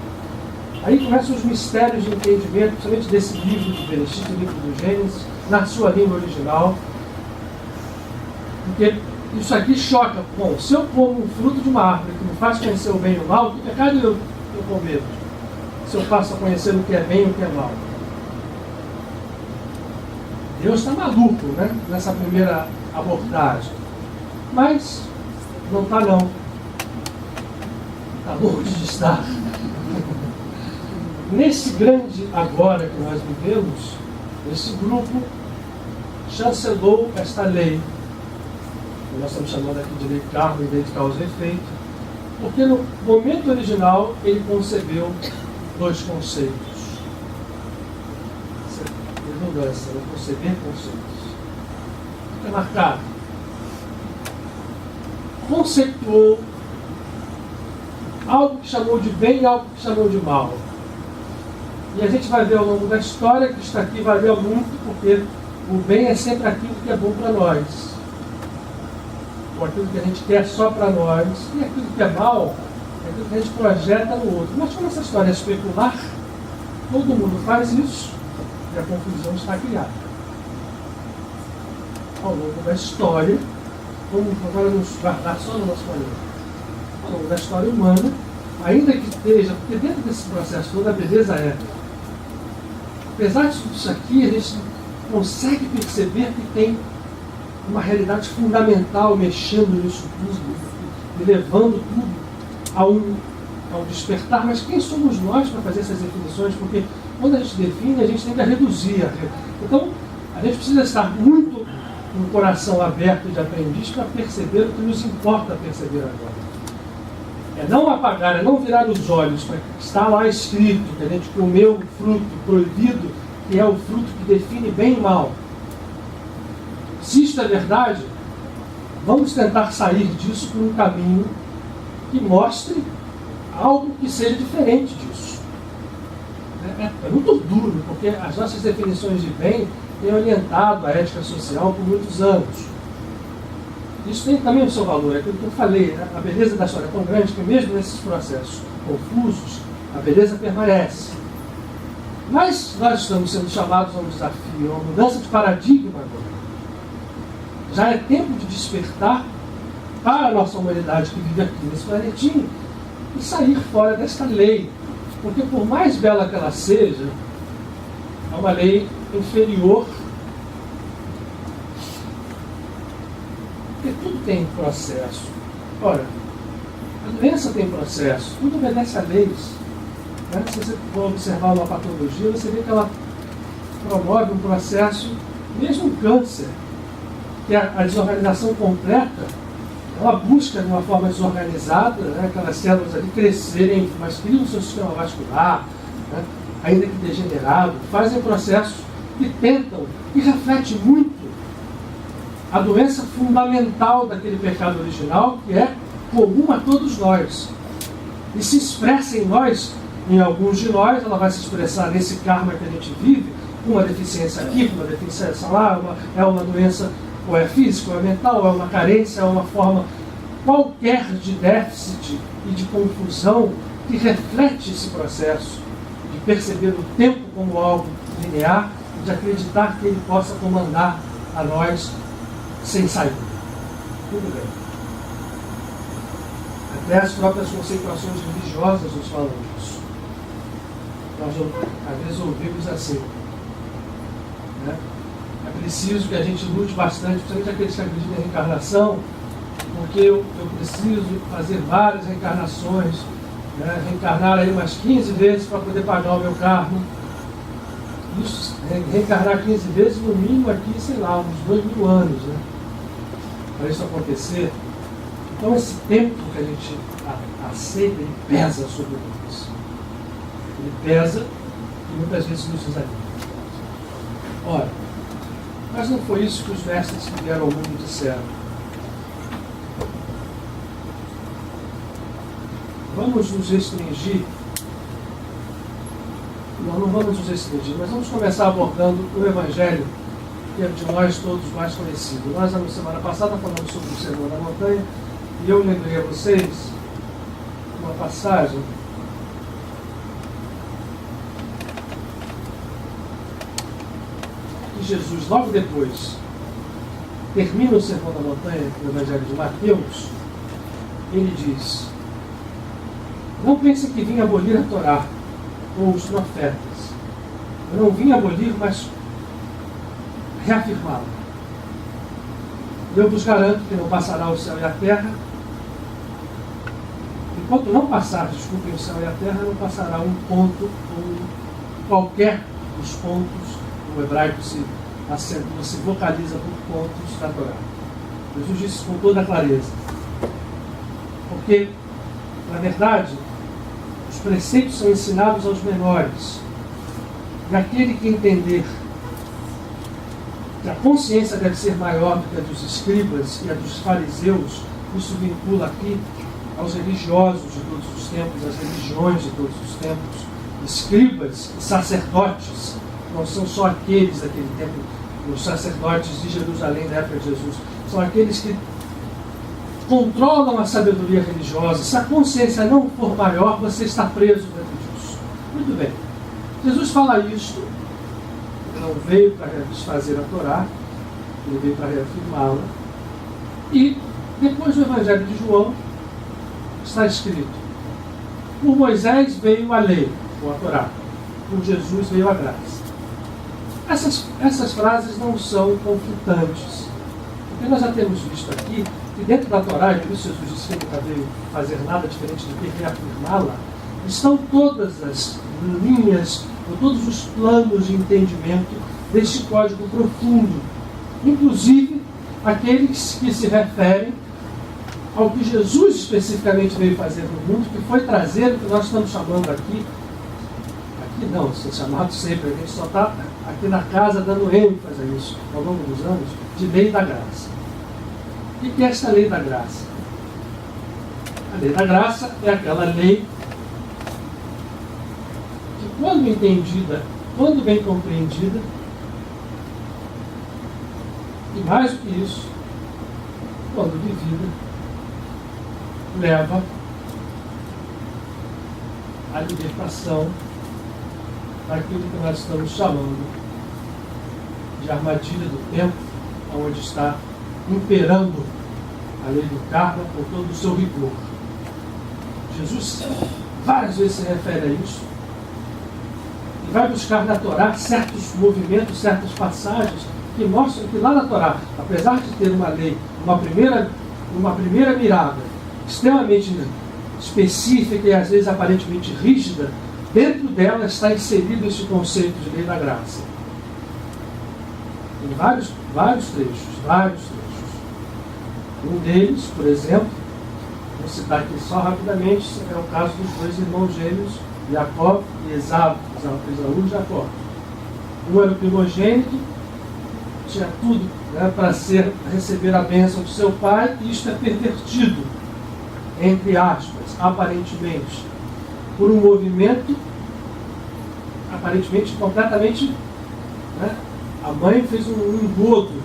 Aí começam os mistérios de entendimento, principalmente desse livro de Bereshit, o livro do Gênesis, na sua língua original. Porque isso aqui choca. Bom, se eu como um fruto de uma árvore que me faz conhecer o bem e o mal, que pecado eu cometo? se eu passo a conhecer o que é bem e o que é mal? Deus está maluco, né? Nessa primeira abordagem. Mas não está não. Está louco de estar. Nesse grande agora que nós vivemos, esse grupo chancelou esta lei, que nós estamos chamando aqui de lei de karma, lei de causa e efeito, porque no momento original ele concebeu dois conceitos. Redundância, né? Conceber conceitos. Fica marcado. Conceituou algo que chamou de bem e algo que chamou de mal. E a gente vai ver ao longo da história que isso aqui varia muito, porque o bem é sempre aquilo que é bom para nós, ou aquilo que a gente quer só para nós, e aquilo que é mal é aquilo que a gente projeta no outro. Mas como essa história é especular, todo mundo faz isso e a confusão está criada. Ao longo da história, vamos agora nos guardar só no nosso planeta, ao longo da história humana, ainda que esteja, porque dentro desse processo toda a beleza é, apesar de tudo isso aqui, a gente consegue perceber que tem uma realidade fundamental mexendo nisso tudo e levando tudo ao despertar. Mas quem somos nós para fazer essas definições? Porque quando a gente define, a gente tem que reduzir. Então, a gente precisa estar muito com o coração aberto de aprendiz para perceber o que nos importa perceber agora. É não apagar, é não virar os olhos para que está lá escrito que a gente comeu o fruto proibido, que é o fruto que define bem e mal. Se isto é verdade, vamos tentar sair disso por um caminho que mostre algo que seja diferente disso. É muito duro, porque as nossas definições de bem têm orientado a ética social por muitos anos. Isso tem também o seu valor, é aquilo que eu falei, né? A beleza da história é tão grande que mesmo nesses processos confusos, a beleza permanece. Mas nós estamos sendo chamados a um desafio, a uma mudança de paradigma agora. Já é tempo de despertar para a nossa humanidade que vive aqui nesse planetinho e sair fora desta lei. Porque por mais bela que ela seja, é uma lei inferior. Porque tudo tem processo. Ora, a doença tem processo, tudo obedece a leis. Né? Se você for observar uma patologia, você vê que ela promove um processo, mesmo um câncer, que é a desorganização completa, ela busca de uma forma desorganizada, né, aquelas células ali crescerem, mas criam o seu sistema vascular, né, ainda que degenerado, fazem processos que tentam, e reflete muito a doença fundamental daquele pecado original, que é comum a todos nós. E se expressa em nós, em alguns de nós, ela vai se expressar nesse karma que a gente vive, uma deficiência aqui, uma deficiência lá, é uma doença, ou é física, ou é mental, ou é uma carência, é uma forma qualquer de déficit e de confusão que reflete esse processo de perceber o tempo como algo linear e de acreditar que ele possa comandar a nós sem saída. Tudo bem. Até as próprias conceituações religiosas nos falam disso. Nós, às vezes, ouvimos assim, né? É preciso que a gente lute bastante, principalmente aqueles que acreditam em reencarnação, porque eu preciso fazer várias reencarnações, né? Reencarnar aí umas 15 vezes para poder pagar o meu karma. Isso, reencarnar 15 vezes, no mínimo aqui, sei lá, uns 2.000 anos, né? Para isso acontecer. Então esse tempo que a gente aceita, ele pesa sobre nós. Ele pesa e muitas vezes nos desanima. Ora, mas não foi isso que os mestres que vieram ao mundo disseram. Vamos nos restringir. Não vamos nos restringir, mas vamos começar abordando o Evangelho, que é de nós todos mais conhecido. Nós, na semana passada, falamos sobre o Sermão da Montanha, e eu lembrei a vocês uma passagem que Jesus, logo depois, termina o Sermão da Montanha, no Evangelho de Mateus. Ele diz: não pensem que vim abolir a Torá ou os profetas. Eu não vim abolir, mas reafirmá-la. Eu vos garanto que não passará o céu e a terra. Enquanto não passar, desculpem, o céu e a terra, não passará um ponto ou qualquer dos pontos. O hebraico se vocaliza por pontos da Torá. Jesus disse com toda clareza. Porque, na verdade, os preceitos são ensinados aos menores. E aquele que entender que a consciência deve ser maior do que a dos escribas e a dos fariseus, isso vincula aqui aos religiosos de todos os tempos, às religiões de todos os tempos. Escribas e sacerdotes não são só aqueles daquele tempo, os sacerdotes de Jerusalém da época de Jesus, são aqueles que controlam a sabedoria religiosa. Se a consciência não for maior, você está preso dentro disso. Muito bem. Jesus fala isto. Ele não veio para desfazer a Torá, ele veio para reafirmá-la. E depois do Evangelho de João está escrito: por Moisés veio a lei, ou a Torá, por Jesus veio a graça. Essas frases não são conflitantes, porque nós já temos visto aqui que dentro da Torá, e por isso Jesus disse que ele nunca veio fazer nada diferente do que reafirmá-la, estão todas as linhas, ou todos os planos de entendimento deste código profundo, inclusive aqueles que se referem ao que Jesus especificamente veio fazer no mundo, que foi trazer o que nós estamos chamando aqui não, são chamados sempre, a gente só está aqui na casa dando ênfase a isso ao longo dos anos, de lei da graça. O que é esta lei da graça? A lei da graça é aquela lei que, quando entendida, quando bem compreendida, e mais do que isso, quando vivida, leva à libertação daquilo que nós estamos chamando de armadilha do tempo, onde está imperando a lei do karma com todo o seu rigor. Jesus várias vezes se refere a isso e vai buscar na Torá certos movimentos, certas passagens que mostram que lá na Torá, apesar de ter uma lei, uma primeira mirada extremamente específica e às vezes aparentemente rígida, dentro dela está inserido esse conceito de lei da graça. Em vários trechos. Um deles, por exemplo, vou citar aqui só rapidamente, é o caso dos dois irmãos gêmeos, Jacó e Esaú e Jacó. Um era o primogênito, tinha tudo, né, para receber a bênção do seu pai, e isto é pervertido, entre aspas, aparentemente, por um movimento aparentemente completamente, né? A mãe fez um engodo.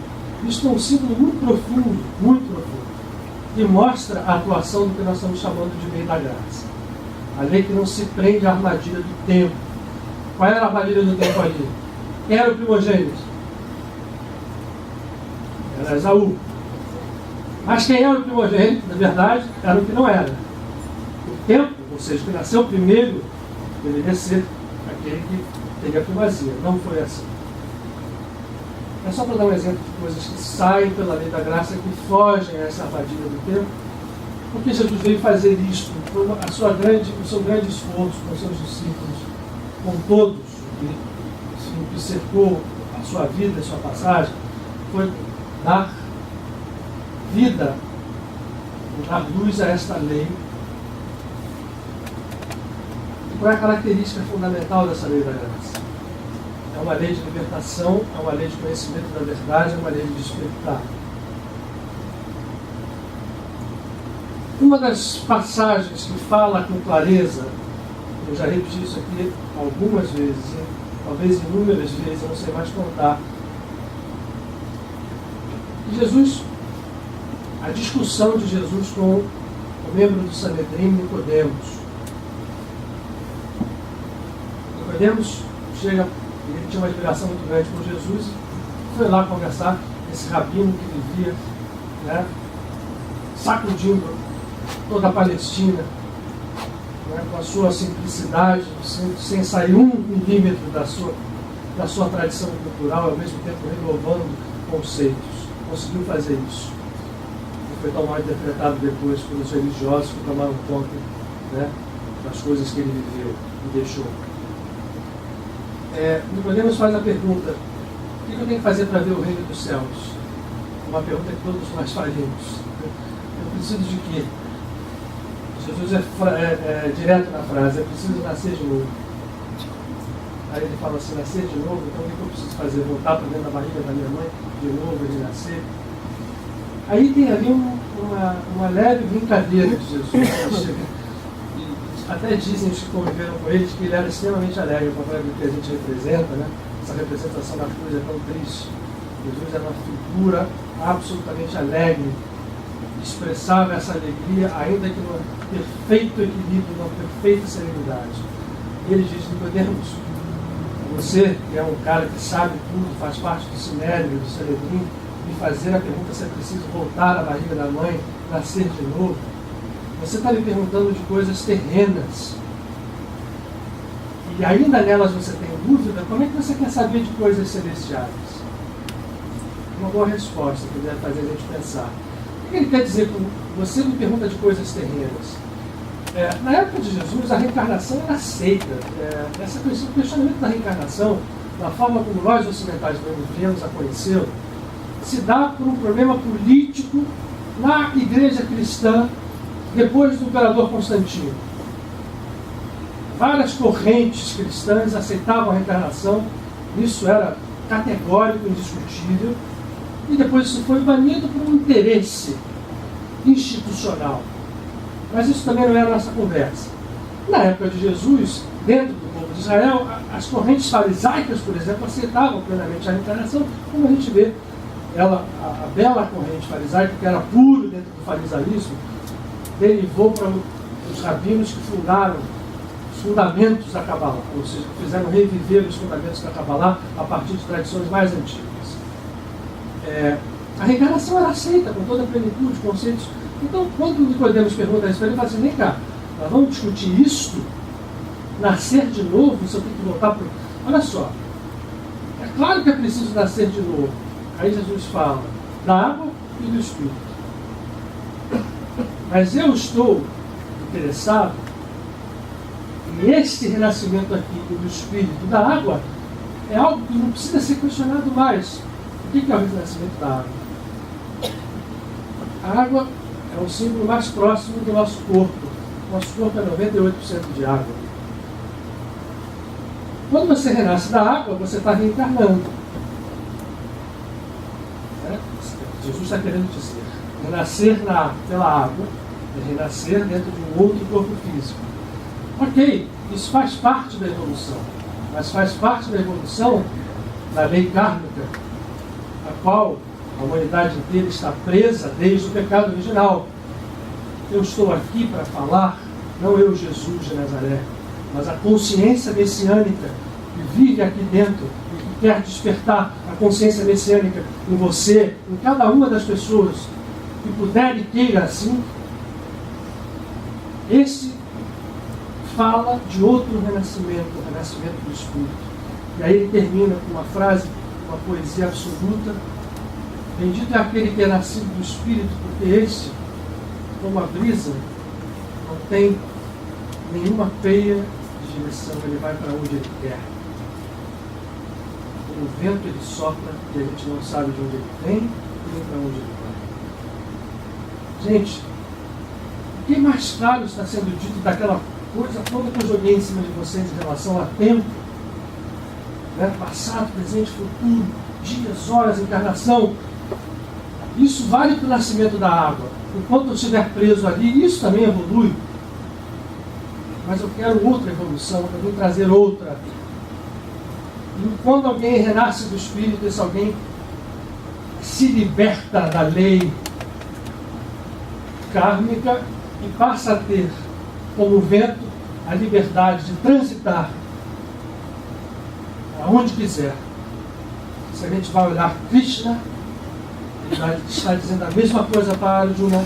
Isso é um símbolo muito profundo, que mostra a atuação do que nós estamos chamando de lei da graça. A lei que não se prende à armadilha do tempo. Qual era a armadilha do tempo ali? Quem era o primogênito? Era Esaú. Mas quem era o primogênito, na verdade, era o que não era. O tempo, ou seja, que nasceu primeiro, deveria ser aquele que teria primazia. Não foi assim. É só para dar um exemplo de coisas que saem pela lei da graça, que fogem a essa armadilha do tempo. Porque Jesus veio fazer isto, foi o seu grande esforço com os seus discípulos, com todos que cercou a sua vida, a sua passagem, foi dar vida, dar luz a esta lei. E qual é a característica fundamental dessa lei da graça? É uma lei de libertação, é uma lei de conhecimento da verdade, é uma lei de despertar. Uma das passagens que fala com clareza, eu já repeti isso aqui algumas vezes, talvez inúmeras vezes, eu não sei mais contar. E Jesus, a discussão de Jesus com o membro do Sanedrim, Nicodemos. Nicodemos chega, ele tinha uma admiração muito grande por Jesus, foi lá conversar com esse rabino que vivia, né, sacudindo toda a Palestina, né, com a sua simplicidade, sem sair 1 milímetro da sua tradição cultural, ao mesmo tempo renovando conceitos. Conseguiu fazer isso. E foi tão mal interpretado depois pelos religiosos que tomaram conta, né, das coisas que ele viveu e deixou. Nicodemos faz a pergunta: o que eu tenho que fazer para ver o reino dos céus? Uma pergunta que todos nós faríamos. Eu preciso de quê? Jesus é direto na frase: eu preciso nascer de novo. Aí ele fala assim: nascer de novo, então o que eu preciso fazer? Voltar para dentro da barriga da minha mãe de novo e renascer? Aí tem ali uma leve brincadeira de Jesus. Até dizem os que conviveram com ele que ele era extremamente alegre, ao contrário do que a gente representa, né? Essa representação da cruz é tão triste. Jesus era uma figura absolutamente alegre, expressava essa alegria, ainda que num perfeito equilíbrio, numa perfeita serenidade. E ele diz: Nicodemos, você que é um cara que sabe tudo, faz parte do Sinédrio, do Sanedrim, me fazer a pergunta se é preciso voltar à barriga da mãe, nascer de novo. Você está me perguntando de coisas terrenas. E ainda nelas você tem dúvida, como é que você quer saber de coisas celestiais? Uma boa resposta que deve fazer a gente pensar. O que ele quer dizer com você me pergunta de coisas terrenas? Na época de Jesus, a reencarnação era aceita. O questionamento da reencarnação, da forma como nós ocidentais viemos a conhecê-lo, se dá por um problema político na igreja cristã depois do imperador Constantino. Várias correntes cristãs aceitavam a reencarnação, isso era categórico, indiscutível, e depois isso foi banido por um interesse institucional. Mas isso também não era a nossa conversa. Na época de Jesus, dentro do povo de Israel, as correntes farisaicas, por exemplo, aceitavam plenamente a reencarnação, como a gente vê ela, a bela corrente farisaica, que era puro dentro do farisaísmo, derivou para os rabinos que fundaram os fundamentos da Kabbalah, ou seja, que fizeram reviver os fundamentos da Kabbalah a partir de tradições mais antigas. A reencarnação era aceita com toda a plenitude, conceitos. Então, quando Nicodemos pergunta isso para ele, ele fala assim: vem cá, nós vamos discutir isto, nascer de novo, isso eu tenho que voltar para... Olha só, é claro que é preciso nascer de novo. Aí Jesus fala da água e do Espírito. Mas eu estou interessado em este renascimento aqui do Espírito. Da água é algo que não precisa ser questionado mais. O que é o renascimento da água? A água é o símbolo mais próximo do nosso corpo. Nosso corpo é 98% de água. Quando você renasce da água, você está reencarnando. Jesus está querendo dizer: renascer pela água é renascer dentro de um outro corpo físico. Ok, isso faz parte da evolução, mas faz parte da evolução da lei kármica, a qual a humanidade inteira está presa desde o pecado original. Eu estou aqui para falar, não eu, Jesus de Nazaré, mas a consciência messiânica que vive aqui dentro e que quer despertar a consciência messiânica em você, em cada uma das pessoas que puder e queira assim. Esse fala de outro renascimento, o renascimento do Espírito. E aí ele termina com uma frase, uma poesia absoluta: bendito é aquele que é nascido do Espírito, porque esse, como a brisa, não tem nenhuma peia de direção, ele vai para onde ele quer. Como o vento ele sopra e a gente não sabe de onde ele vem nem para onde ele vai. Gente, o que mais claro está sendo dito daquela coisa toda que eu joguei em cima de vocês em relação a tempo, né? Passado, presente, futuro, dias, horas, encarnação. Isso vale para o nascimento da água. Enquanto eu estiver preso ali, isso também evolui. Mas eu quero outra evolução, eu vou trazer outra. E quando alguém renasce do Espírito, esse alguém se liberta da lei kármica e passa a ter, como vento, a liberdade de transitar aonde quiser. Se a gente vai olhar Krishna, ele vai estar dizendo a mesma coisa para Arjuna,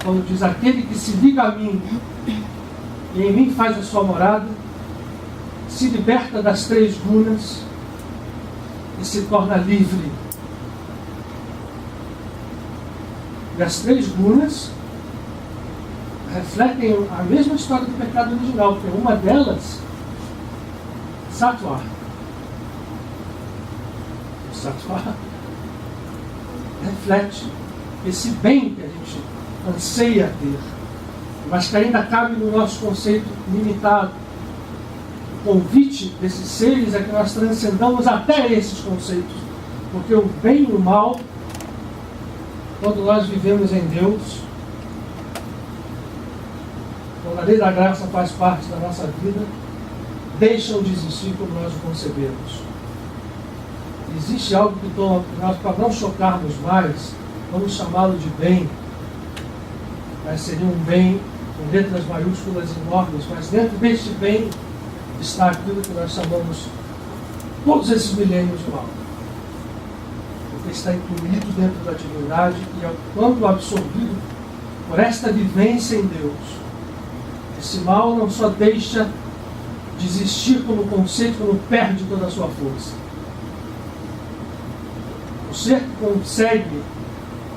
quando diz: aquele que se liga a mim e em mim faz a sua morada, se liberta das 3 gunas e se torna livre. E as 3 gunas refletem a mesma história do pecado original, porque uma delas, sattva. O sattva reflete esse bem que a gente anseia ter, mas que ainda cabe no nosso conceito limitado. O convite desses seres é que nós transcendamos até esses conceitos, porque o bem e o mal, quando nós vivemos em Deus, quando a lei da graça faz parte da nossa vida, deixam de existir como nós o concebemos. Existe algo que nós, para não chocarmos mais, vamos chamá-lo de bem, mas seria um bem com letras maiúsculas enormes, mas dentro deste bem está aquilo que nós chamamos todos esses milênios de mal. Porque está incluído dentro da divindade e quando absorvido por esta vivência em Deus, esse mal não só deixa de existir como conceito, como perde toda a sua força. O ser que consegue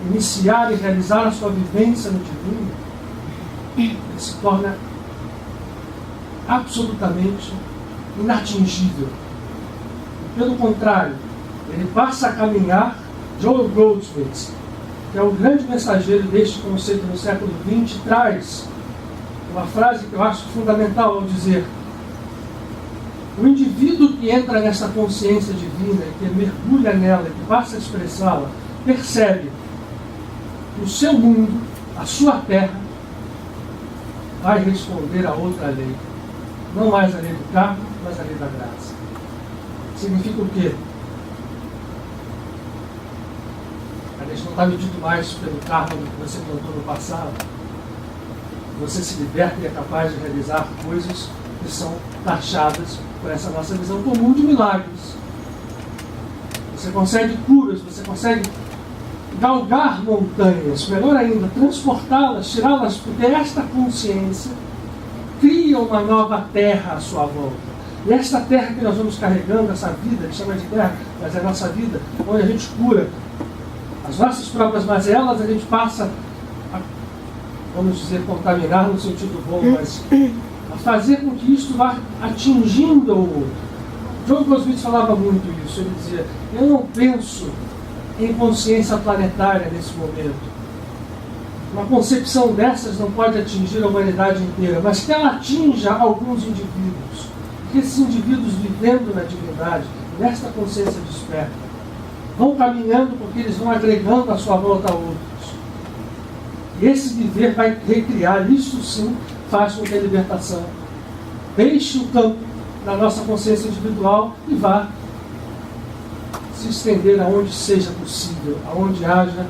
iniciar e realizar a sua vivência no divino, ele se torna absolutamente inatingível. E, pelo contrário, ele passa a caminhar. Joel Goldsmith, que é o grande mensageiro deste conceito no século XX, traz uma frase que eu acho fundamental ao dizer: o indivíduo que entra nessa consciência divina, que mergulha nela, que passa a expressá-la, percebe que o seu mundo, a sua terra, vai responder a outra lei. Não mais a lei do karma, mas a lei da graça. Significa o quê? A gente não está medido mais pelo karma do que você plantou no passado. Você se liberta e é capaz de realizar coisas que são taxadas por essa nossa visão comum de milagres. Você consegue curas, você consegue galgar montanhas, melhor ainda, transportá-las, tirá-las, porque esta consciência cria uma nova terra à sua volta. E esta terra que nós vamos carregando, essa vida, que chama de terra, mas é a nossa vida, onde a gente cura as nossas próprias mazelas, a gente passa a, vamos dizer, contaminar no sentido bom, mas a fazer com que isto vá atingindo o outro. John Goldsmith falava muito isso. Ele dizia: eu não penso em consciência planetária nesse momento. Uma concepção dessas não pode atingir a humanidade inteira, mas que ela atinja alguns indivíduos. Que esses indivíduos, vivendo na divindade, nesta consciência desperta, vão caminhando porque eles vão agregando à sua volta a outros. E esse viver vai recriar, isso sim faz com que a libertação deixe o campo da nossa consciência individual e vá se estender aonde seja possível, aonde haja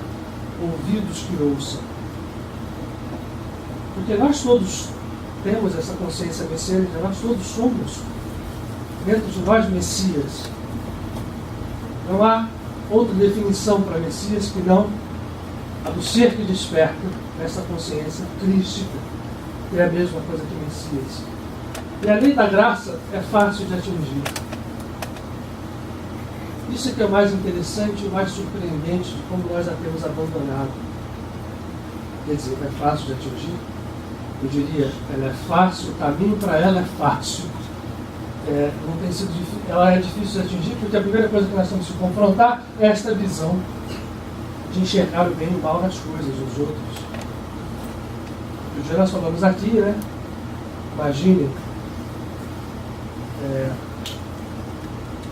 ouvidos que ouçam. Porque nós todos temos essa consciência messiânica, nós todos somos, dentro de nós, Messias. Não há outra definição para Messias que não a do ser que desperta nessa consciência crística, que é a mesma coisa que Messias. E a lei da graça é fácil de atingir. Isso é que é o mais interessante e o mais surpreendente de como nós a temos abandonado. Quer dizer, é fácil de atingir? Eu diria, ela é fácil, o caminho para ela é fácil. Não tem sido difícil, ela é difícil de atingir porque a primeira coisa que nós temos que confrontar é esta visão de enxergar o bem e o mal nas coisas, nos outros. O dia nós falamos aqui, né? Imagine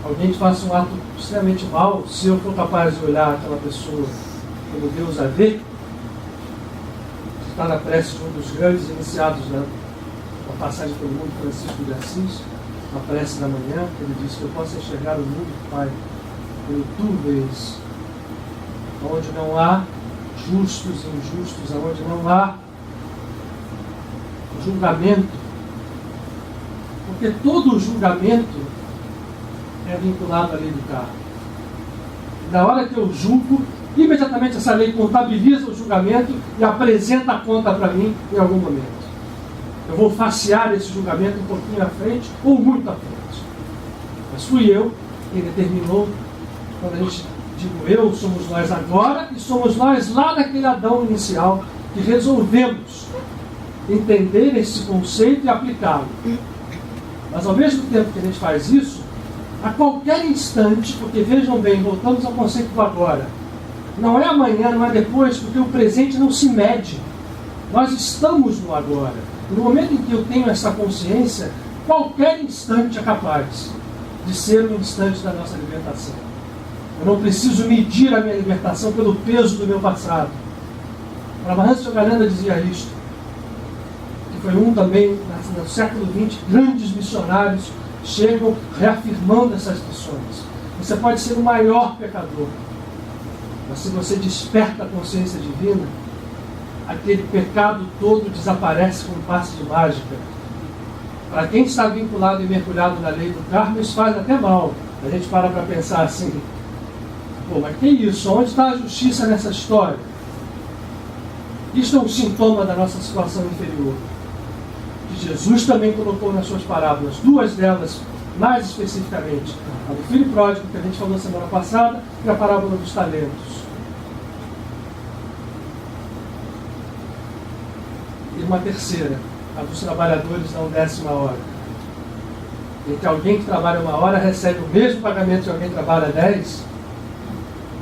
alguém que faça um ato extremamente mal, se eu for capaz de olhar aquela pessoa como Deus a vê, está na prece de um dos grandes iniciados da passagem pelo mundo, Francisco de Assis, na prece da manhã, ele diz que eu posso enxergar o mundo, Pai, como tu vês, onde não há justos e injustos, onde não há julgamento, porque todo julgamento é vinculado à lei do karma. Na hora que eu julgo, imediatamente essa lei contabiliza o julgamento e apresenta a conta para mim em algum momento. Eu vou facear esse julgamento um pouquinho à frente ou muito à frente. Mas fui eu quem determinou, quando a gente digo eu, somos nós agora e somos nós lá naquele Adão inicial, que resolvemos entender esse conceito e aplicá-lo. Mas ao mesmo tempo que a gente faz isso, a qualquer instante, porque vejam bem, voltamos ao conceito do agora. Não é amanhã, não é depois, porque o presente não se mede. Nós estamos no agora. No momento em que eu tenho essa consciência, qualquer instante é capaz de ser um instante da nossa libertação. Eu não preciso medir a minha libertação pelo peso do meu passado. Paramahansa Yogananda dizia isto, que foi um também, no século XX, grandes missionários chegam reafirmando essas lições. Você pode ser o maior pecador, mas se você desperta a consciência divina, aquele pecado todo desaparece com um passe de mágica. Para quem está vinculado e mergulhado na lei do karma, isso faz até mal. A gente para pensar assim, pô, mas que isso? Onde está a justiça nessa história? Isto é um sintoma da nossa situação inferior, que Jesus também colocou nas suas parábolas, duas delas mais especificamente, a do filho pródigo, que a gente falou semana passada, e a parábola dos talentos. E uma terceira, a dos trabalhadores na 10ª hora, em que alguém que trabalha 1 hora recebe o mesmo pagamento que alguém que trabalha 10,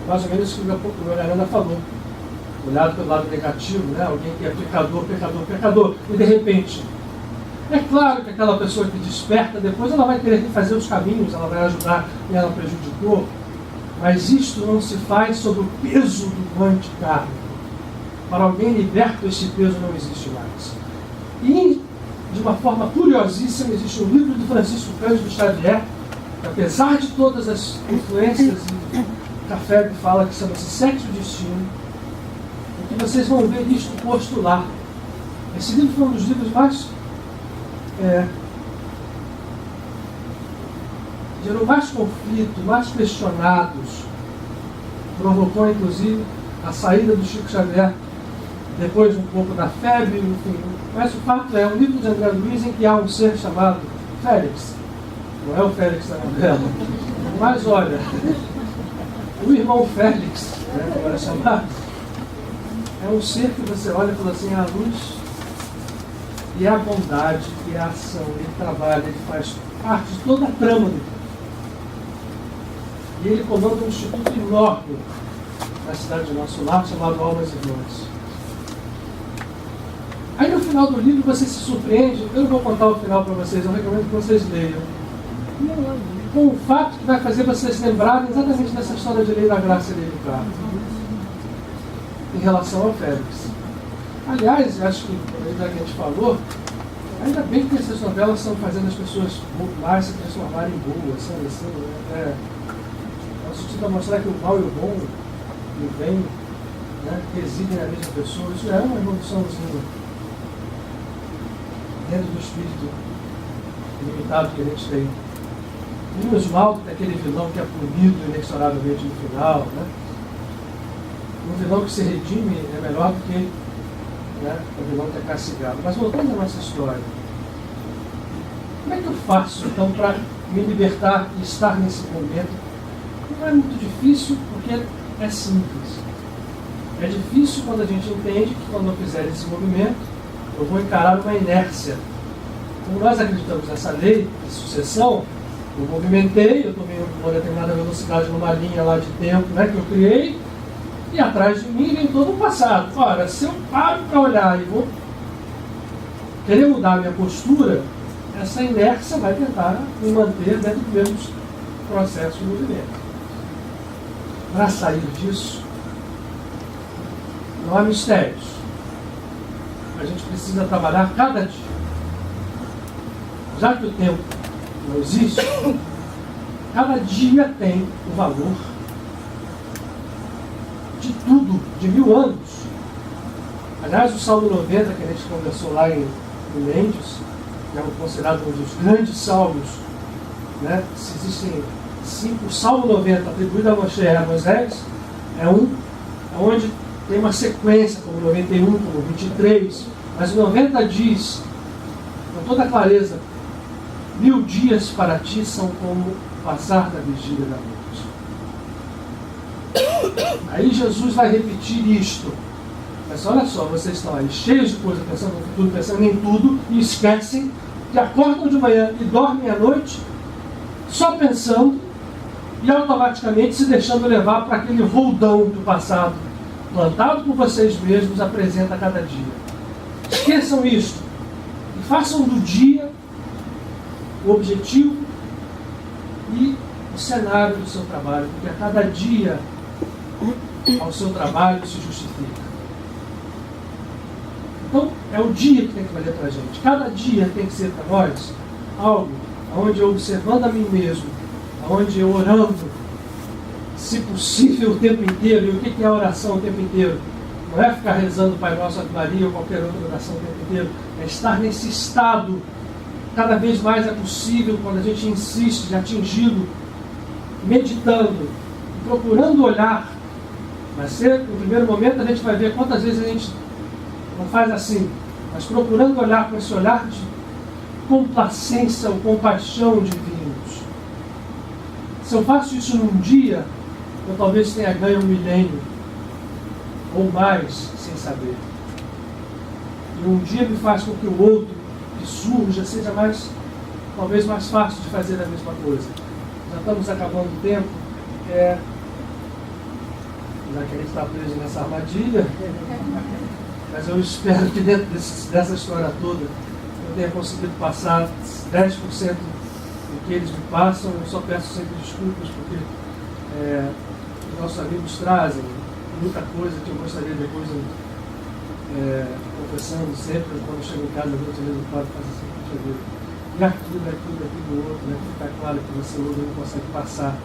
mais ou menos o que o Yogananda falou, olhado pelo lado negativo, né? Alguém que é pecador, e de repente, é claro que aquela pessoa que desperta, depois ela vai querer fazer os caminhos, ela vai ajudar e ela prejudicou, mas isto não se faz sob o peso do guante kármico. Para alguém liberto, esse peso não existe mais. E, de uma forma curiosíssima, existe um livro de Francisco Cândido Xavier, que, apesar de todas as influências e café que fala, que chama-se Sexo e Destino, em que vocês vão ver isto posto lá. Esse livro foi um dos livros mais gerou mais conflito, mais questionados, provocou inclusive a saída do Chico Xavier, depois um pouco da febre, enfim. Mas o fato é um livro de André Luiz em que há um ser chamado Félix. Não é o Félix da novela, mas olha, o irmão Félix, né, como era chamado, é um ser que você olha e fala assim, a luz e a bondade e a ação, ele trabalha, ele faz parte de toda a trama do livro. E ele comanda um instituto enorme na cidade do nosso lar, chamado Almas Irmãs. Aí no final do livro você se surpreende, eu não vou contar o final para vocês, eu recomendo que vocês leiam, com o fato que vai fazer vocês lembrarem exatamente dessa história de lei da graça e lei do karma, em relação ao Félix. Aliás, acho que, já que a gente falou, ainda bem que essas novelas estão fazendo as pessoas mais se transformarem em boas, sabe assim, né? O sentido é mostrar que o mal e o bom, e o bem, né, residem na mesma pessoa. Isso é uma evoluçãozinha dentro do espírito limitado que a gente tem. E o Oswaldo, aquele vilão que é punido inexoravelmente no final, né? Um vilão que se redime é melhor do que, né, o vilão que é castigado. Mas voltando à nossa história, como é que eu faço então para me libertar e estar nesse momento? Não é muito difícil, porque é simples. É difícil quando a gente entende que quando eu fizer esse movimento, eu vou encarar uma inércia. Como nós acreditamos nessa lei de sucessão, eu movimentei, eu tomei uma determinada velocidade numa linha lá de tempo, né, que eu criei, e atrás de mim vem todo o passado. Ora, se eu paro para olhar e vou querer mudar a minha postura, essa inércia vai tentar me manter dentro do mesmo processo de movimento. Para sair disso, não há mistérios. A gente precisa trabalhar cada dia. Já que o tempo não existe, cada dia tem o valor de tudo, de 1000 anos. Aliás, o Salmo 90, que a gente conversou lá em Mendes, que é considerado um dos grandes salmos, né? Se existem 5, o Salmo 90 atribuído a Moisés, é onde tem uma sequência, como 91, como 23, mas o 90 diz toda clareza, 1000 dias para ti são como passar da vigília da noite. Aí Jesus vai repetir isto. Mas olha só, vocês estão aí cheios de coisa, pensando no futuro, pensando em tudo, e esquecem que acordam de manhã e dormem à noite, só pensando e automaticamente se deixando levar para aquele roldão do passado, plantado por vocês mesmos, apresenta a cada dia. Esqueçam isto e façam do dia o objetivo e o cenário do seu trabalho, porque a cada dia ao seu trabalho se justifica. Então, é o dia que tem que valer para a gente. Cada dia tem que ser para nós algo onde eu, observando a mim mesmo, onde eu orando, se possível, o tempo inteiro. E o que é a oração o tempo inteiro? Não é ficar rezando o Pai Nosso, Ave Maria ou qualquer outra oração o tempo inteiro. É estar nesse estado. Cada vez mais é possível, quando a gente insiste de atingi-lo, meditando, procurando olhar. Vai ser, no primeiro momento, a gente vai ver quantas vezes a gente não faz assim, mas procurando olhar com esse olhar de complacência ou compaixão divinos. Se eu faço isso num dia, eu talvez tenha ganho 1 milênio ou mais, sem saber. E um dia me faz com que o outro que surja seja mais, talvez mais fácil de fazer a mesma coisa. Já estamos acabando o tempo. Já que a gente está preso nessa armadilha, mas eu espero que dentro dessa história toda eu tenha conseguido passar 10% do que eles me passam. Eu só peço sempre desculpas, porque os nossos amigos trazem muita coisa que eu gostaria depois, confessando sempre, quando eu chego em casa, muitas vezes eu paro fazer assim, deixa eu ver. E aquilo, outro, né? Fica claro que você hoje não consegue passar.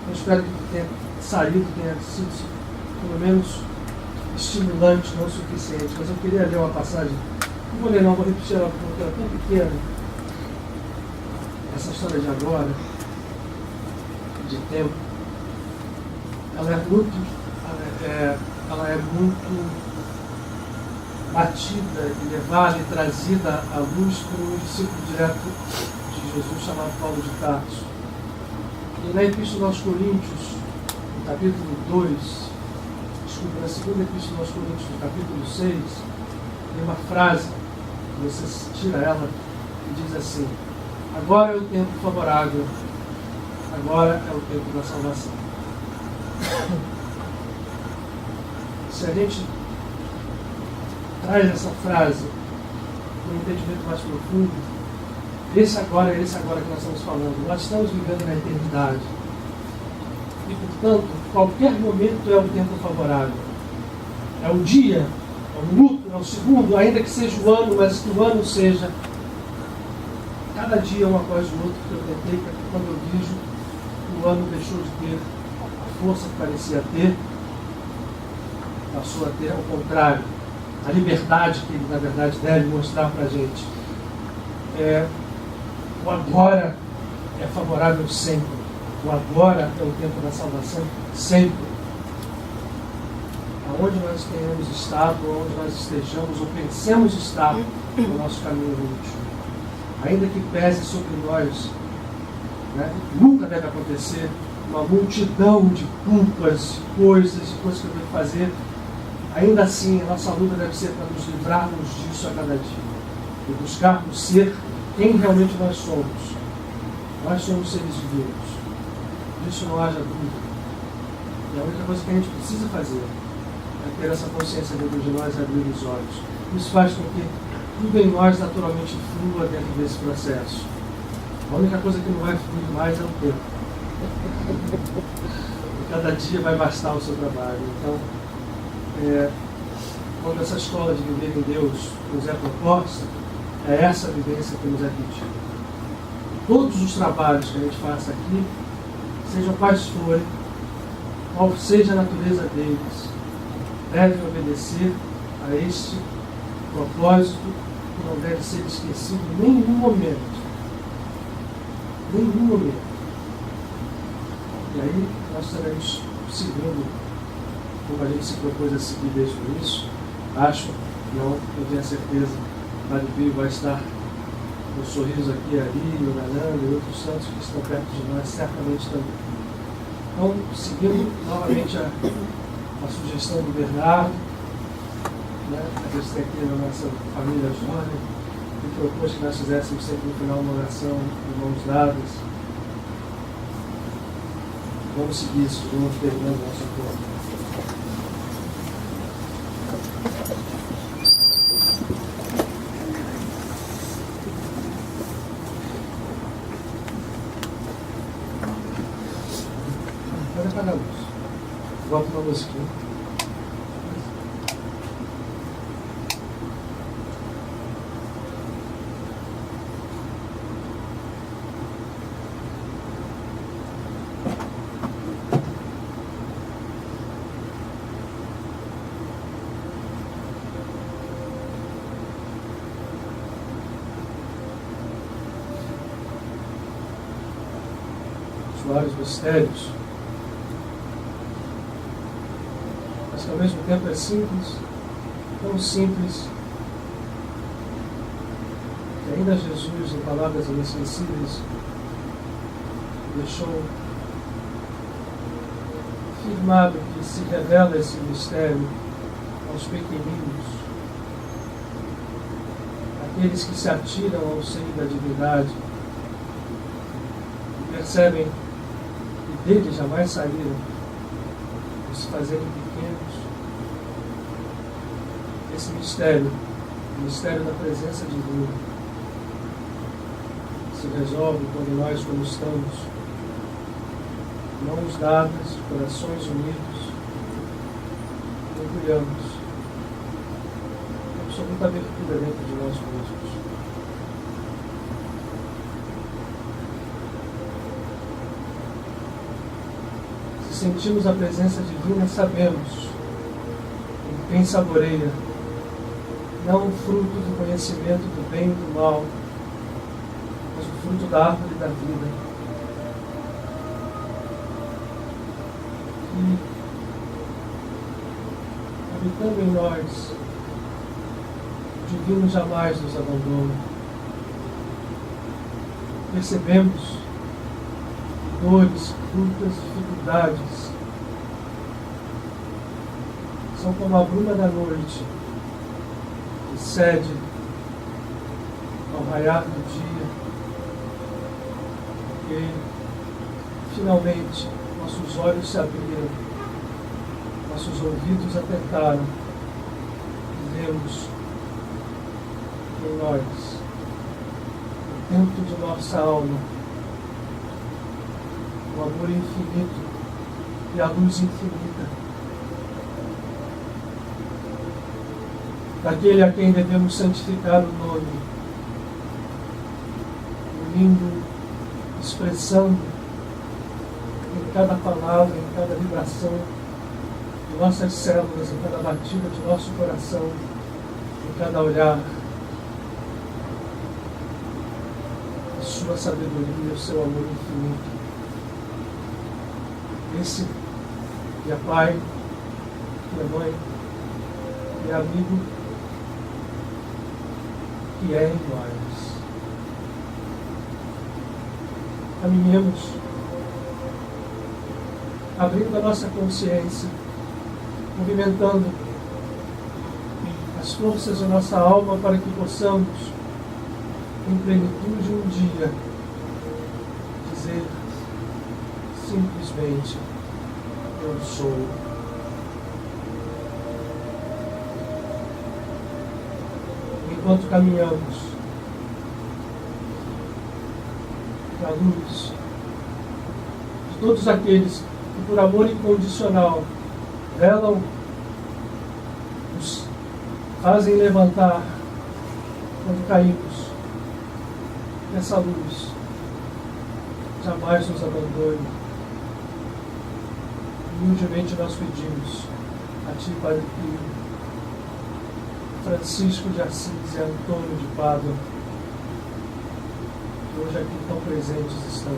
Eu espero que tenha saído, tenha sido pelo menos estimulante, não o suficiente. Mas eu queria ler uma passagem, não vou ler não, vou repetir ela porque ela é tão pequena. Essa história de agora, de tempo, ela é muito batida e levada e trazida à luz por um discípulo direto de Jesus chamado Paulo de Tarso. E na Epístola aos Coríntios, no capítulo 2, na segunda Epístola aos Coríntios, no capítulo 6, tem uma frase, que você tira ela e diz assim: agora é o tempo favorável, agora é o tempo da salvação. Se a gente traz essa frase com um entendimento mais profundo, esse agora é esse agora que nós estamos falando. Nós estamos vivendo na eternidade. E, portanto, qualquer momento é o tempo favorável. É o dia, é o minuto, é o segundo, ainda que seja o ano, mas que o ano seja cada dia um após o outro, que eu tentei, porque quando eu vejo, o ano deixou de ter a força que parecia ter, passou a ter ao contrário, a liberdade que ele, na verdade, deve mostrar para a gente. O agora é favorável sempre. O agora é o tempo da salvação sempre. Aonde nós tenhamos estado, onde nós estejamos ou pensemos estar no nosso caminho último, ainda que pese sobre nós, né, nunca deve acontecer uma multidão de culpas, coisas que eu tenho que fazer. Ainda assim, a nossa luta deve ser para nos livrarmos disso a cada dia e buscarmos ser quem realmente nós somos. Nós somos seres divinos. Disso não haja dúvida. E a única coisa que a gente precisa fazer é ter essa consciência dentro de nós e abrir os olhos. Isso faz com que tudo em nós naturalmente flua dentro desse processo. A única coisa que não vai fluir mais é o tempo. E cada dia vai bastar o seu trabalho. Então, quando essa escola de viver em Deus nos é proposta, é essa vivência que nos é pedida. Todos os trabalhos que a gente faça aqui, sejam quais forem, qual seja a natureza deles, devem obedecer a este propósito que não deve ser esquecido em nenhum momento. Nenhum momento. E aí nós estaremos seguindo como a gente se propôs a seguir desde o início. Acho, não, eu tenho a certeza, Padre Pio vai estar o Sorriso aqui e ali, o Ganando e outros santos que estão perto de nós, certamente também. Então, seguindo novamente a sugestão do Bernardo, né, a gente tem aqui na nossa família Jônia, que propôs que nós fizéssemos sempre no final uma oração de mãos dadas. Vamos seguir isso junto, terminando o nosso acordo. Pode apagar a luz. Volta uma musiquinha. Os vários mistérios, mas que ao mesmo tempo é simples, tão simples, que ainda Jesus, em palavras inesquecíveis, deixou firmado que se revela esse mistério aos pequeninos, aqueles que se atiram ao seio da divindade e percebem que dele jamais saíram, por se fazerem pequenos. Esse mistério, o mistério da presença divina, se resolve quando nós, como estamos, mãos dadas, corações unidos, mergulhamos com absoluta abertura dentro de nós mesmos. Se sentimos a presença divina, sabemos, em quem saboreia, não o fruto do conhecimento do bem e do mal, mas o fruto da árvore da vida. E, habitando em nós, o divino jamais nos abandona. Percebemos dores, lutas, dificuldades são como a bruma da noite que cede ao raiar do dia, porque finalmente nossos olhos se abriram, nossos ouvidos atentaram e vemos em nós, dentro de nossa alma, o amor infinito e a luz infinita daquele a quem devemos santificar o nome, unindo, expressando em cada palavra, em cada vibração de nossas células, em cada batida de nosso coração, em cada olhar, a sua sabedoria, o seu amor infinito. Esse que é pai, que é mãe, que é amigo, que é em nós. Caminhemos, abrindo a nossa consciência, movimentando as forças da nossa alma para que possamos, em plenitude um dia, dizer simplesmente: eu sou. Enquanto caminhamos na luz de todos aqueles que, por amor incondicional, velam, nos fazem levantar quando caímos, essa luz jamais nos abandone. Humildemente nós pedimos a Ti, Padre Pio, Francisco de Assis e Antônio de Pádua, que hoje aqui tão presentes estão,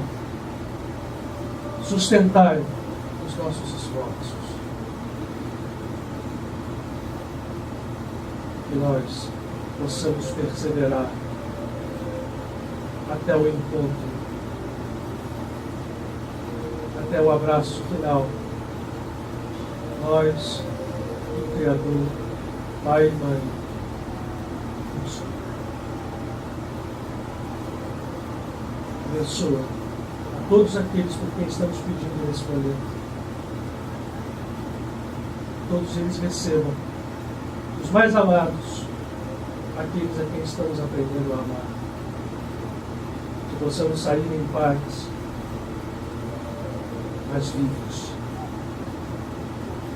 sustentai os nossos esforços, que nós possamos perseverar até o encontro, até o abraço final. Nós, o Criador, Pai e Mãe, nos abençoa a todos aqueles por quem estamos pedindo nesse momento. Todos eles recebam, os mais amados, aqueles a quem estamos aprendendo a amar. Que possamos sair em paz, mas vivos,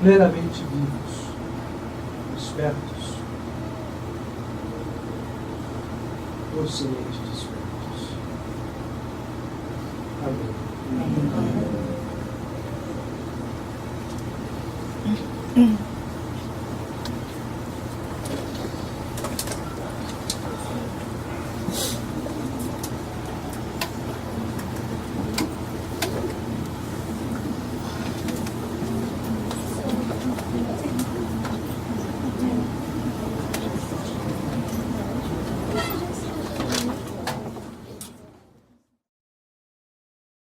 plenamente vivos, despertos, docemente despertos. Amém. Amém.